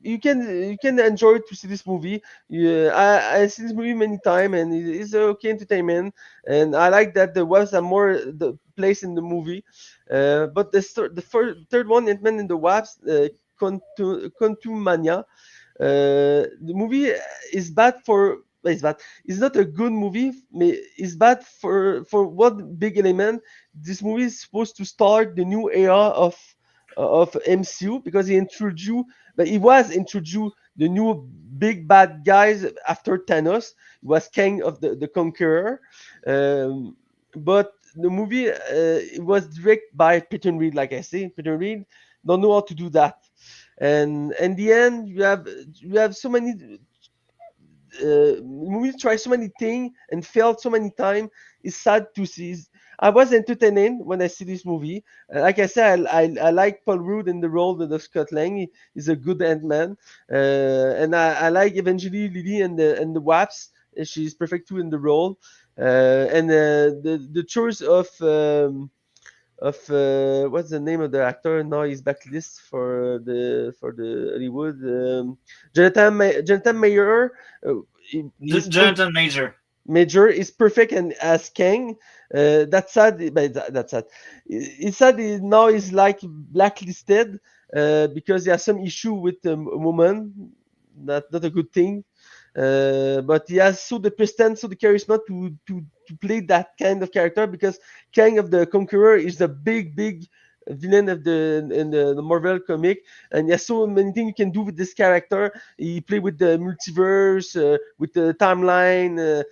you can enjoy to see this movie. Yeah, I see this movie many times, and it's okay entertainment. And I like that there was a more the place in the movie. But third one, Ant-Man and the Wasp, Quantumania. The movie is bad for. It's bad. It's not a good movie. It's bad for one big element. This movie is supposed to start the new era of MCU because but he was introduced the new big bad guys after Thanos. He was King of the Conqueror, but the movie it was directed by Peter Reed. Like I say, Peter Reed don't know how to do that, and in the end you have so many movies try so many things and failed so many times. It's sad to see. I was entertained when I see this movie. Like I said, I like Paul Rudd in the role of Scott Lang. He's a good Ant-Man, and I like eventually Lily and the Waps. She's perfect too in the role, and the choice of what's the name of the actor now? He's backlist for the Hollywood. Jonathan Mayer. He's Jonathan Major. Major is perfect and as Kang. That's sad, but that's sad. It's sad now he's like blacklisted because he has some issue with a woman. Not a good thing. But he has so the presence, so the charisma to play that kind of character because Kang of the Conqueror is the big villain of the Marvel comic, and there's so many things you can do with this character. He play with the multiverse, with the timeline,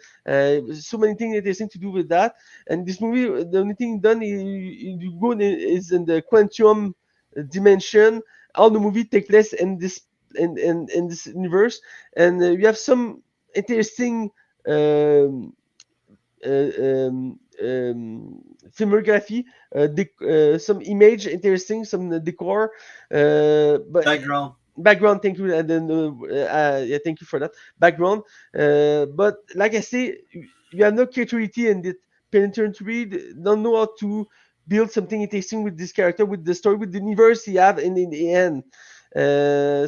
so many things interesting to do with that. And this movie, the only thing done you go is in the quantum dimension. All the movie take place in this universe, and you have some interesting um, filmography, some image interesting, some decor, but Background. background. Thank you, and then yeah, thank you for that background. But like I say, you have no creativity in it. Penetrant Reed don't know how to build something interesting with this character, with the story, with the universe he have, and in the end.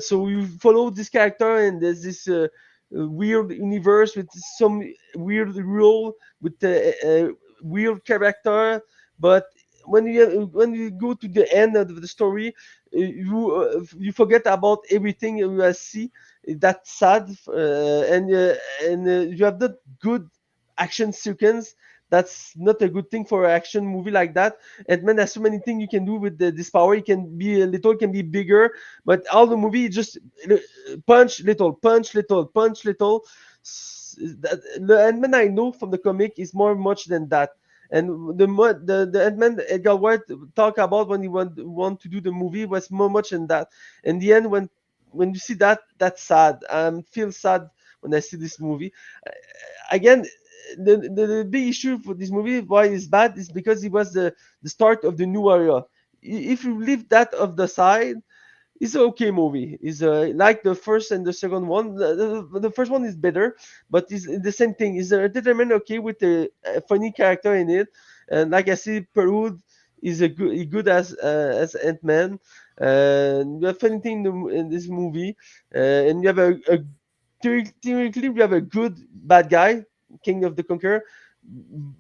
So you follow this character, and there's this weird universe with some weird role with the weird character. But when you go to the end of the story, you forget about everything you see. That's sad, and you have not good action sequence. That's not a good thing for an action movie like that. And man, there's so many things you can do with this power. It can be a little, can be bigger, but all the movie is just punch little, punch little, punch little. The Ant-Man I know from the comic is more much than that. And the Ant-Man Edgar Wright talk about when he want to do the movie was more much than that. In the end, when you see that, that's sad. I feel sad when I see this movie. Again, the big issue for this movie why it's bad is because it was the start of the new era. If you leave that off the side, it's an okay movie. It's like the first and the second one. The first one is better, but it's the same thing. It's determined okay with a funny character in it, and like I see, Perud is a good as Ant Man. You have funny thing in this movie, and you have a theoretically we have a good bad guy, King of the Conqueror,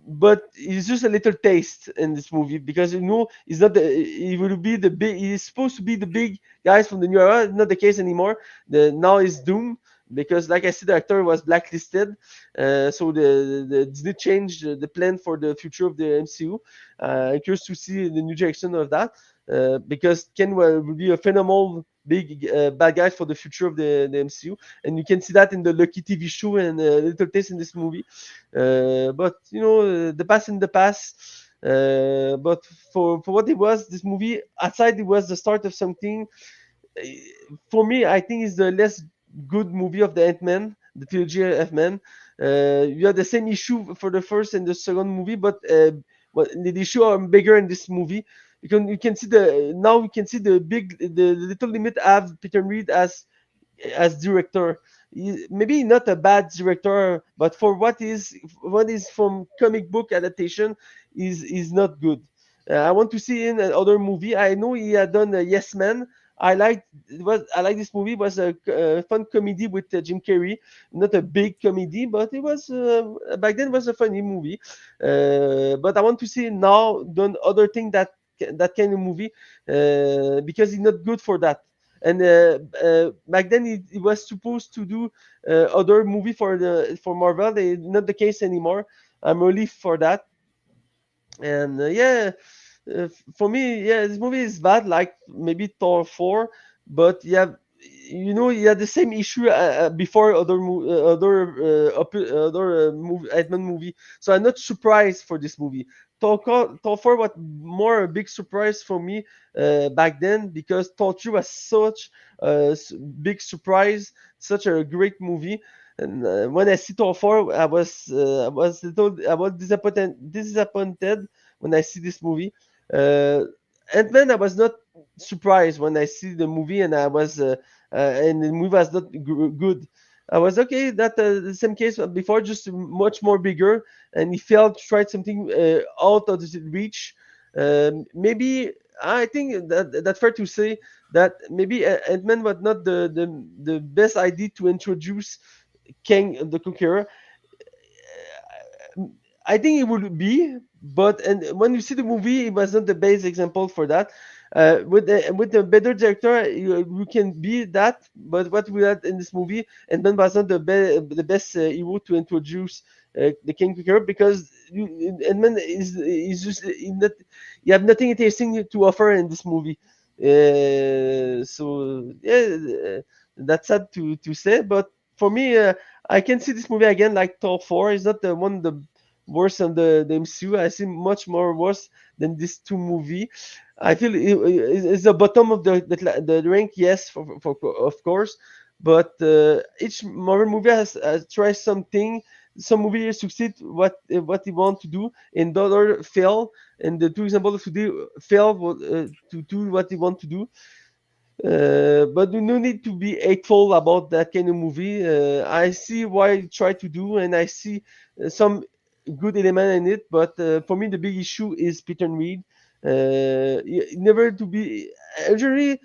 but it's just a little taste in this movie because he's not he will be the big. He's supposed to be the big guys from the new era. Not the case anymore. Now is Doom because, like I said, the actor was blacklisted. So the Disney changed the plan for the future of the MCU. I'm curious to see the new direction of that because Ken will be a phenomenal big bad guy for the future of the MCU, and you can see that in the Lucky TV show and a little taste in this movie. But the past in the past. But for what it was, this movie outside it was the start of something. uh, For me, I think it's the less good movie of the Ant-Man, the trilogy of Ant-Man. You have the same issue for the first and the second movie, but the issue are bigger in this movie. You can see we can see the little limit have Peter Reed as director. Maybe not a bad director, but for what is from comic book adaptation is not good. I want to see in another movie. I know he had done Yes Man. I like this movie. It was a fun comedy with Jim Carrey. Not a big comedy, but it was back then was a funny movie. But I want to see now done other thing that kind of movie because it's not good for that. And back then it was supposed to do other movie for Marvel. They not the case anymore. I'm relieved for that. And yeah, for me, yeah, this movie is bad. Like maybe Thor 4, but yeah, you had the same issue before other movie Edmund movie. So I'm not surprised for this movie. Thor 4 was more a big surprise for me back then because Thor 3 was such a big surprise, such a great movie. And when I see Thor 4, I was disappointed when I see this movie. Uh, Ant-Man, I was not surprised when I see the movie, and the movie was not good. I was okay. That the same case before, just much more bigger, and he felt tried something out of his reach. Maybe I think that's fair to say that maybe Ant-Man was not the best idea to introduce King the Conqueror. I think it would be, but and when you see the movie, it was not the best example for that. With the better director, you can be that. But what we had in this movie, and Ben was not the best hero to introduce the King Conqueror because Edmund is just not, you have nothing interesting to offer in this movie. So yeah, that's sad to say, but for me, I can see this movie again like Thor 4. It's not the one of the worst of the MCU. I see much more worse than these two movie. I feel it's the bottom of the rank, yes, for of course, but each Marvel movie has tried something. Some movies succeed what they want to do, and the other fail. And the two examples today fail to do what they want to do. But you no need to be hateful about that kind of movie. I see why you try to do, and I see some good element in it. But for me, the big issue is Peter Reed. Never to be usually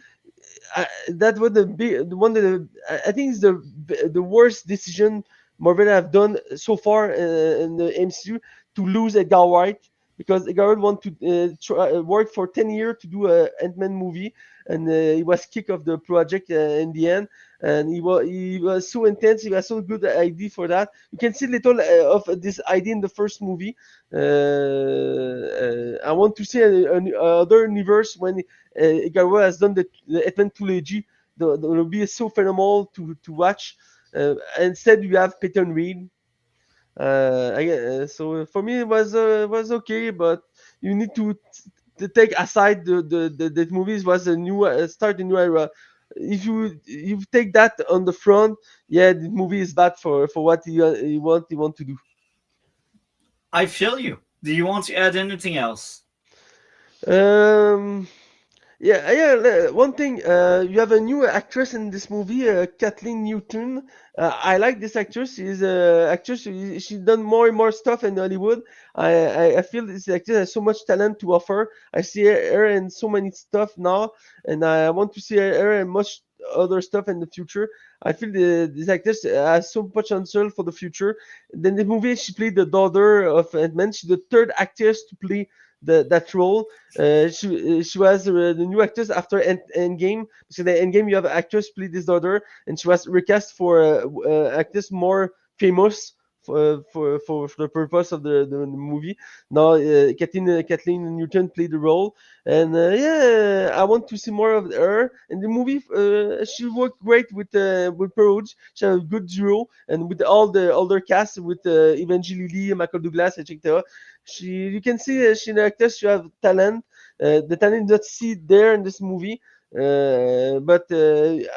that was the one that I think is the worst decision Marvel have done so far in the MCU to lose Edgar Wright because Garrett wanted to work for 10 years to do a Ant-Man movie, and he was kicked off the project in the end. And he was so intense. He was so good idea for that. You can see little of this idea in the first movie. I want to see another universe when Garrett has done the Ant-Man trilogy. That will be so phenomenal to watch. Instead, you have Peyton Reed. So for me, it was okay, but you need to take aside the movies was a new start a new era. If you take that on the front, yeah, the movie is bad for what you want to do. I feel you. Do you want to add anything else? Um, yeah. One thing, you have a new actress in this movie, Kathleen Newton. I like this actress. She's a actress. She done more and more stuff in Hollywood. I feel this actress has so much talent to offer. I see her in so many stuff now, and I want to see her in much other stuff in the future. I feel this actress has so much potential for the future. Then the movie, she played the daughter of Ant-Man. She's the third actress to play that role. She was the new actress after Endgame. So the Endgame, you have actress play this daughter, and she was recast for actress more famous for the purpose of the movie. Now, Kathleen Newton played the role, and yeah, I want to see more of her in the movie. She worked great with Perouge. She had a good duo, and with all the older cast with Evangeline Lilly, Michael Douglas, etc. You can see she's an actress. She have talent. The talent not see there in this movie. But the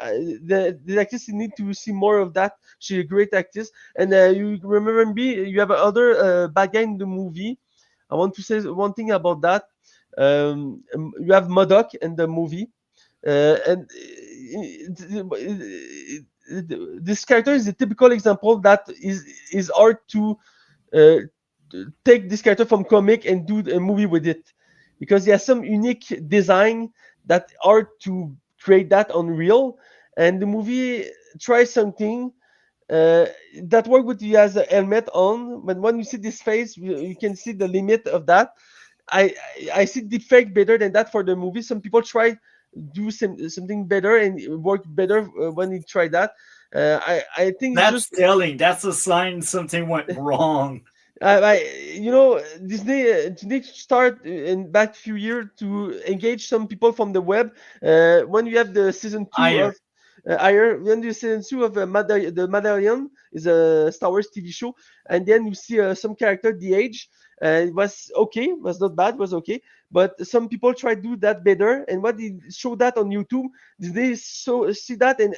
actress, you need to see more of that. She's a great actress, and you remember me. You have other bad guy in the movie. I want to say one thing about that. You have Modoc in the movie, and this character is a typical example that is hard to uh, take this character from comic and do a movie with it, because he has some unique design that are to create that on real, and the movie tries something uh, that work with he has a helmet on, but when you see this face, you can see the limit of that. I see the fake better than that for the movie. Some people try do something better and it work better when you try that. I think it's That's just telling. That's a sign something went wrong. Disney start in back few years to engage some people from the web. When you have the season two of Higher. when you season two of the Mandalorian is a Star Wars TV show, and then you see some character the age. It was okay, was not bad, was okay. But some people try to do that better, and what they show that on YouTube, they see that and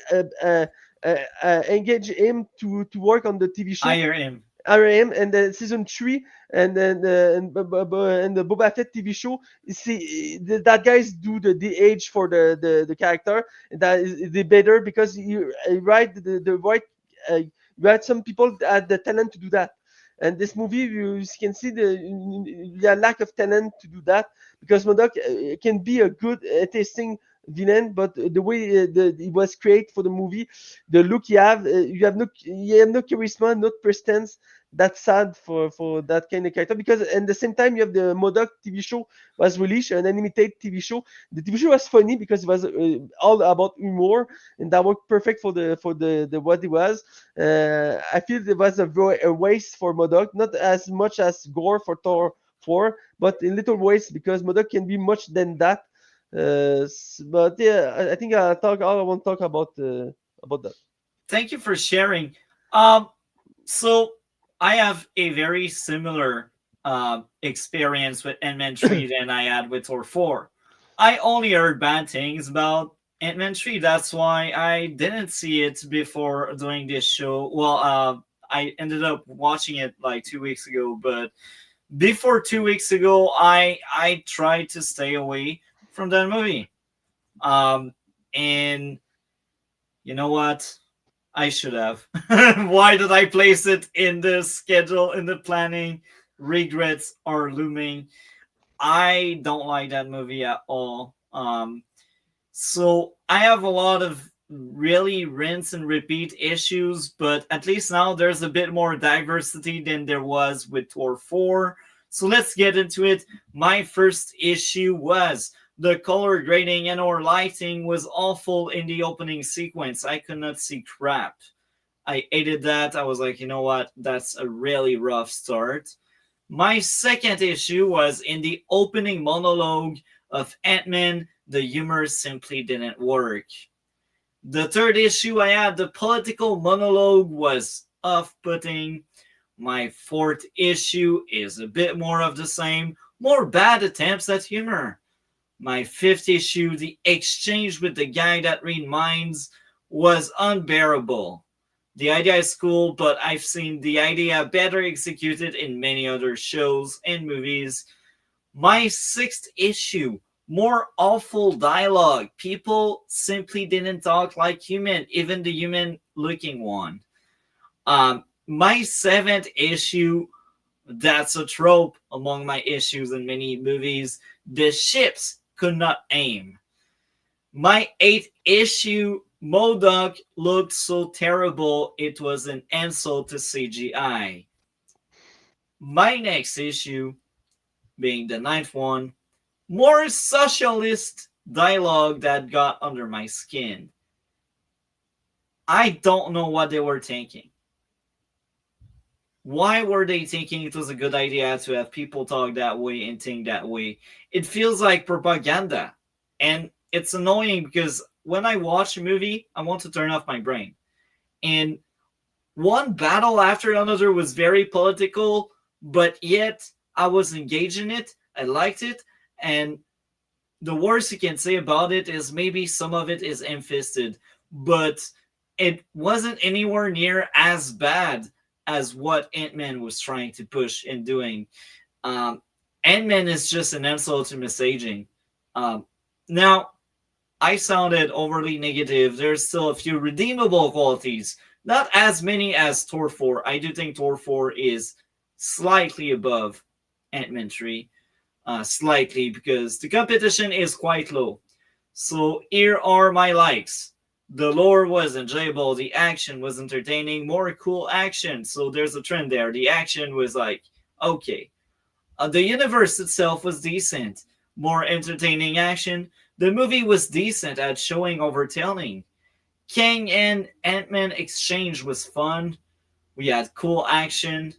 engage him to work on the TV show Higher him. RM, and then season 3, and then and the Boba Fett TV show. You see, that guys do the age for the character. That is the better because you write the right. You had some people that had the talent to do that. And this movie, you can see the lack of talent to do that, because Modoc can be a good tasting villain, but the way it was created for the movie, the look you have no charisma, no presence. That's sad for that kind of character, because at the same time you have the Modoc TV show was released, an animated TV show. The TV show was funny because it was all about humor, and that worked perfect for the what it was. I feel it was a waste for Modoc, not as much as Gore for Thor 4, but in little ways, because Modoc can be much than that. But yeah, I think I want to talk about that. Thank you for sharing. Um, so I have a very similar experience with Ant-Man 3 than I had with Thor 4. I only heard bad things about Ant-Man 3. That's why I didn't see it before doing this show. Well, I ended up watching it like 2 weeks ago, but before 2 weeks ago, I tried to stay away from that movie. And you know what? I should have. Why did I place it in the schedule, in the planning? Regrets are looming. I don't like that movie at all. So I have a lot of really rinse and repeat issues, but at least now there's a bit more diversity than there was with Thor 4. So let's get into it. My first issue was the color grading and or lighting was awful in the opening sequence. I could not see crap. I hated that. I was like, you know what? That's a really rough start. My second issue was in the opening monologue of Ant-Man, the humor simply didn't work. The third issue I had, the political monologue was off-putting. My fourth issue is a bit more of the same, more bad attempts at humor. My fifth issue, the exchange with the guy that read minds, was unbearable. The idea is cool, but I've seen the idea better executed in many other shows and movies. My sixth issue, more awful dialogue. People simply didn't talk like human, even the human looking one. My seventh issue, that's a trope among my issues in many movies. The ships could not aim. My eighth issue, MODOK looked so terrible it was an insult to CGI. My next issue, being the ninth one, more socialist dialogue that got under my skin. I don't know what they were thinking. Why were they thinking it was a good idea to have people talk that way and think that way? It feels like propaganda. And it's annoying because when I watch a movie, I want to turn off my brain. And one battle after another was very political, but yet I was engaged in it. I liked it. And the worst you can say about it is maybe some of it is ham-fisted, but it wasn't anywhere near as bad as what Ant-Man was trying to push and doing. Ant-Man is just an insult to messaging. Now, I sounded overly negative. There's still a few redeemable qualities. Not as many as Thor 4. I do think Thor 4 is slightly above Ant-Man 3. Slightly, because the competition is quite low. So here are my likes. The lore was enjoyable. The action was entertaining. More cool action. So there's a trend there. The action was like, okay. The universe itself was decent. More entertaining action. The movie was decent at showing overtelling. Kang and Ant-Man exchange was fun. We had cool action.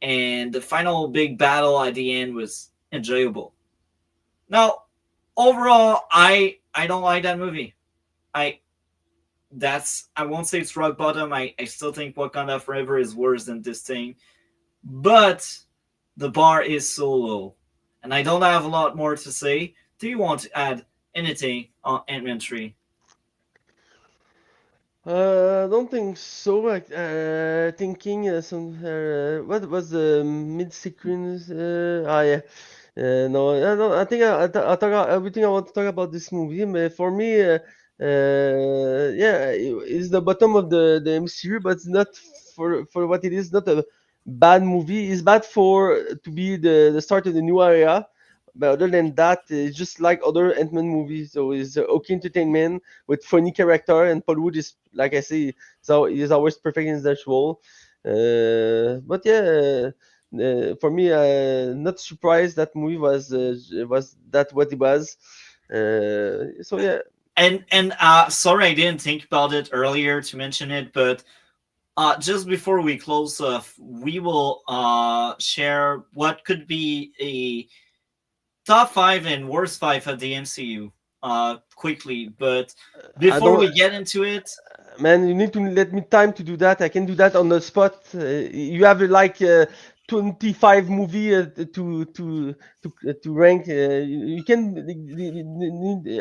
And the final big battle at the end was enjoyable. Now, overall, I don't like that movie. I won't say it's rock bottom. I still think Wakanda Forever is worse than this thing. But the bar is so low. And I don't have a lot more to say. Do you want to add anything on Ant-Man 3? I don't think so. Like, thinking what was the mid sequence? Yeah. No, I don't. I think I talk about everything I want to talk about this movie. For me, yeah, it's the bottom of the MCU, but it's not for what it is. Not a bad movie. It's bad for to be the start of the new era. But other than that, it's just like other Ant-Man movies. So it's okay entertainment with funny character, and Paul Wood is, like I say, so he's always perfect in that role. But yeah, for me, not surprised that movie was that what it was. So yeah. And sorry I didn't think about it earlier to mention it, but just before we close off, we will share what could be a top 5 and worst 5 of the MCU quickly. But before we get into it, man, you need to let me time to do that. I can do that on the spot. You have like 25 movie to rank. You can.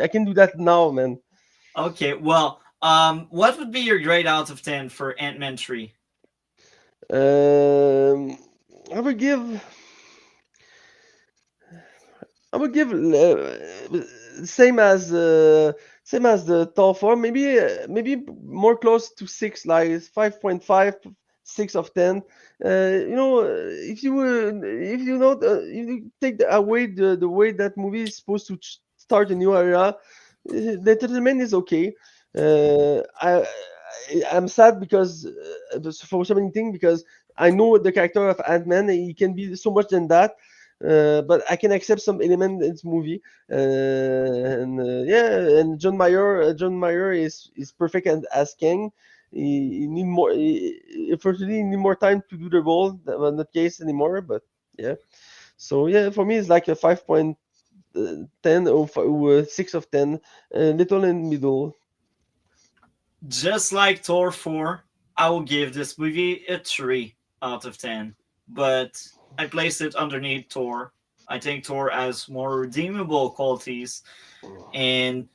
I can do that now, man. okay, well, what would be your grade out of 10 for Ant-Man 3? I would give. I would give same as the Thor 4, maybe more close to 6, like 5.5, 6 of 10. If you know if you take away the way that movie is supposed to start a new era, the entertainment is okay. I I'm sad because for so many things, because I know the character of Ant-Man. He can be so much than that. But I can accept some element in this movie, and yeah, and John Mayer is perfect as King. He need more. Unfortunately, he need more time to do the role. That was not the case anymore. But yeah, so yeah, for me, it's like a 5.10 or 6 of 10, little in middle. Just like Thor 4, I will give this movie a 3 out of 10. But I place it underneath Thor. I think Thor has more redeemable qualities. And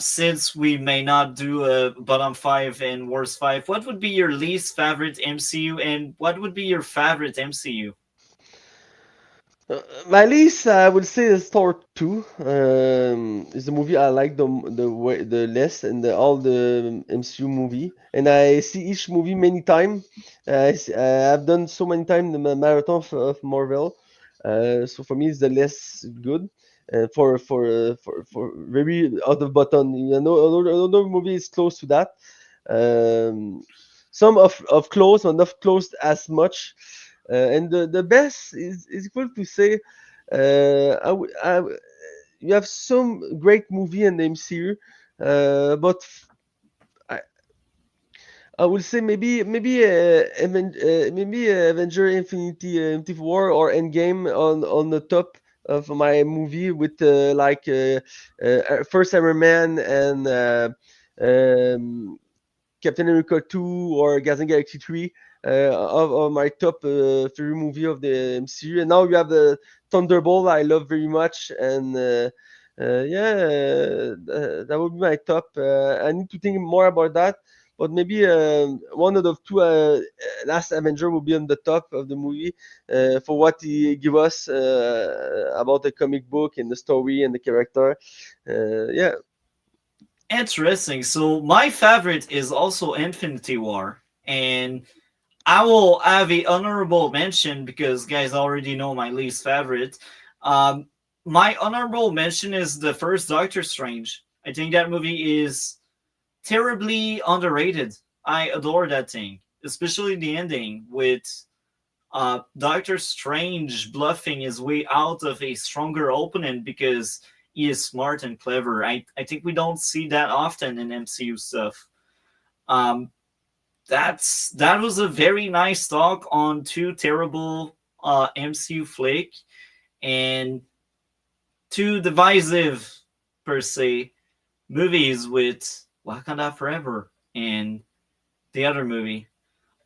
since we may not do a bottom 5 and worst 5, what would be your least favorite MCU and what would be your favorite MCU? My least, I would say, is Thor 2. Is the movie I like the less in all the MCU movie, and I see each movie many times. I've done so many times the marathon of Marvel. So for me, it's the less good. For very out of button, another movie is close to that. Um, some of close, but not close as much. And the best is equal to say, you have some great movie in the MCU, but I, I would say maybe Avenger Infinity War or Endgame on the top of my movie with first Iron Man and Captain America 2 or Guardians of the Galaxy 3 of my top 3 movie of the MCU. And now you have the Thunderbolt I love very much. And yeah, that would be my top. I need to think more about that. But maybe one of the two last Avenger will be on the top of the movie for what he give us about the comic book and the story and the character. Yeah. Interesting. So my favorite is also Infinity War. And I will have a honorable mention because guys already know my least favorite. Um, my honorable mention is the first Doctor Strange. I think that movie is terribly underrated. I adore that thing, especially the ending with Doctor Strange bluffing his way out of a stronger opponent because he is smart and clever. I think we don't see that often in MCU stuff. Um, that was a very nice talk on two terrible MCU flick and two divisive per se movies with Wakanda Forever and the other movie.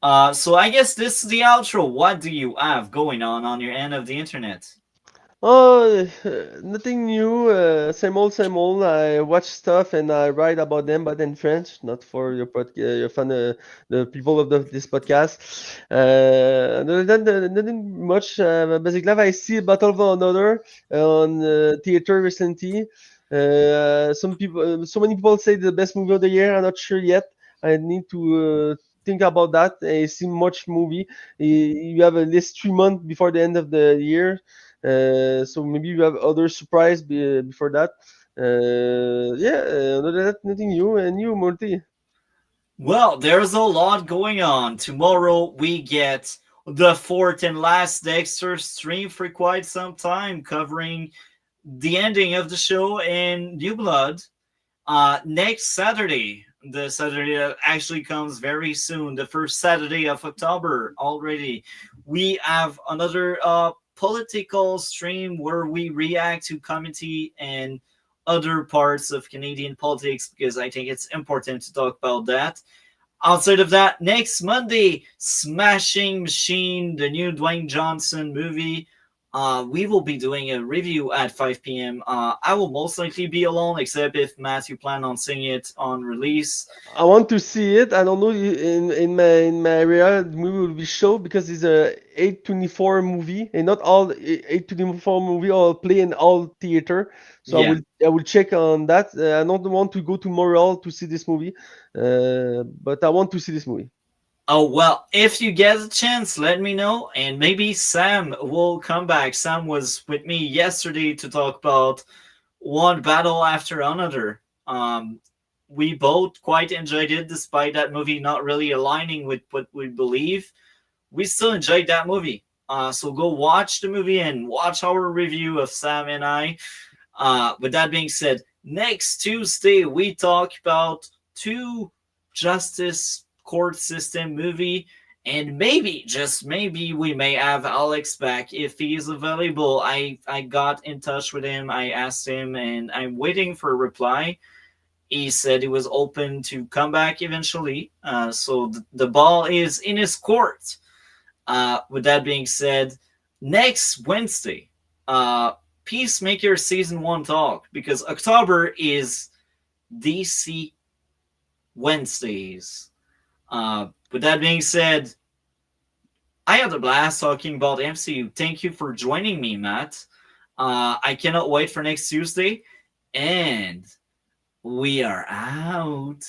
So I guess this is the outro. What do you have going on your end of the internet? Oh, nothing new. Same old, same old. I watch stuff and I write about them, but in French, not for your fun, the people of this podcast. Other than nothing much. Basically, I see Battle of Another on theater recently. So many people say the best movie of the year. I'm not sure yet. I need to think about that. I see much movie. You have at least 3 months before the end of the year. So maybe you have other surprise before that. Yeah, other than that, nothing new. And you, Morty. Well, there's a lot going on. Tomorrow we get the fourth and last Dexter stream for quite some time, covering the ending of the show in New Blood. Next Saturday, the Saturday that actually comes very soon, the first Saturday of October already, we have another political stream where we react to committee and other parts of Canadian politics because I think it's important to talk about that. Outside of that, next Monday, Smashing Machine, the new Dwayne Johnson movie. We will be doing a review at 5 p.m. I will most likely be alone, except if Matt, you plan on seeing it on release. I want to see it. I don't know in my area the movie will be show because it's a 824 movie and not all 824 movie all play in all theater. So Yeah. I will check on that. I don't want to go to Montreal to see this movie, but I want to see this movie. Oh, well, if you get a chance, let me know, and maybe Sam will come back. Sam was with me yesterday to talk about one battle after another. we both quite enjoyed it, despite that movie not really aligning with what we believe. We still enjoyed that movie. So go watch the movie and watch our review of Sam and I. With that being said, next Tuesday we talk about two justice court system movie, and maybe, just maybe, we may have Alex back if he's available. I got in touch with him, I asked him, and I'm waiting for a reply. He said he was open to come back eventually. So the ball is in his court. With that being said, next Wednesday, Peacemaker Season 1 talk, because October is DC Wednesdays. With that being said, I had a blast talking about MCU. Thank you for joining me, Matt. I cannot wait for next Tuesday, and we are out.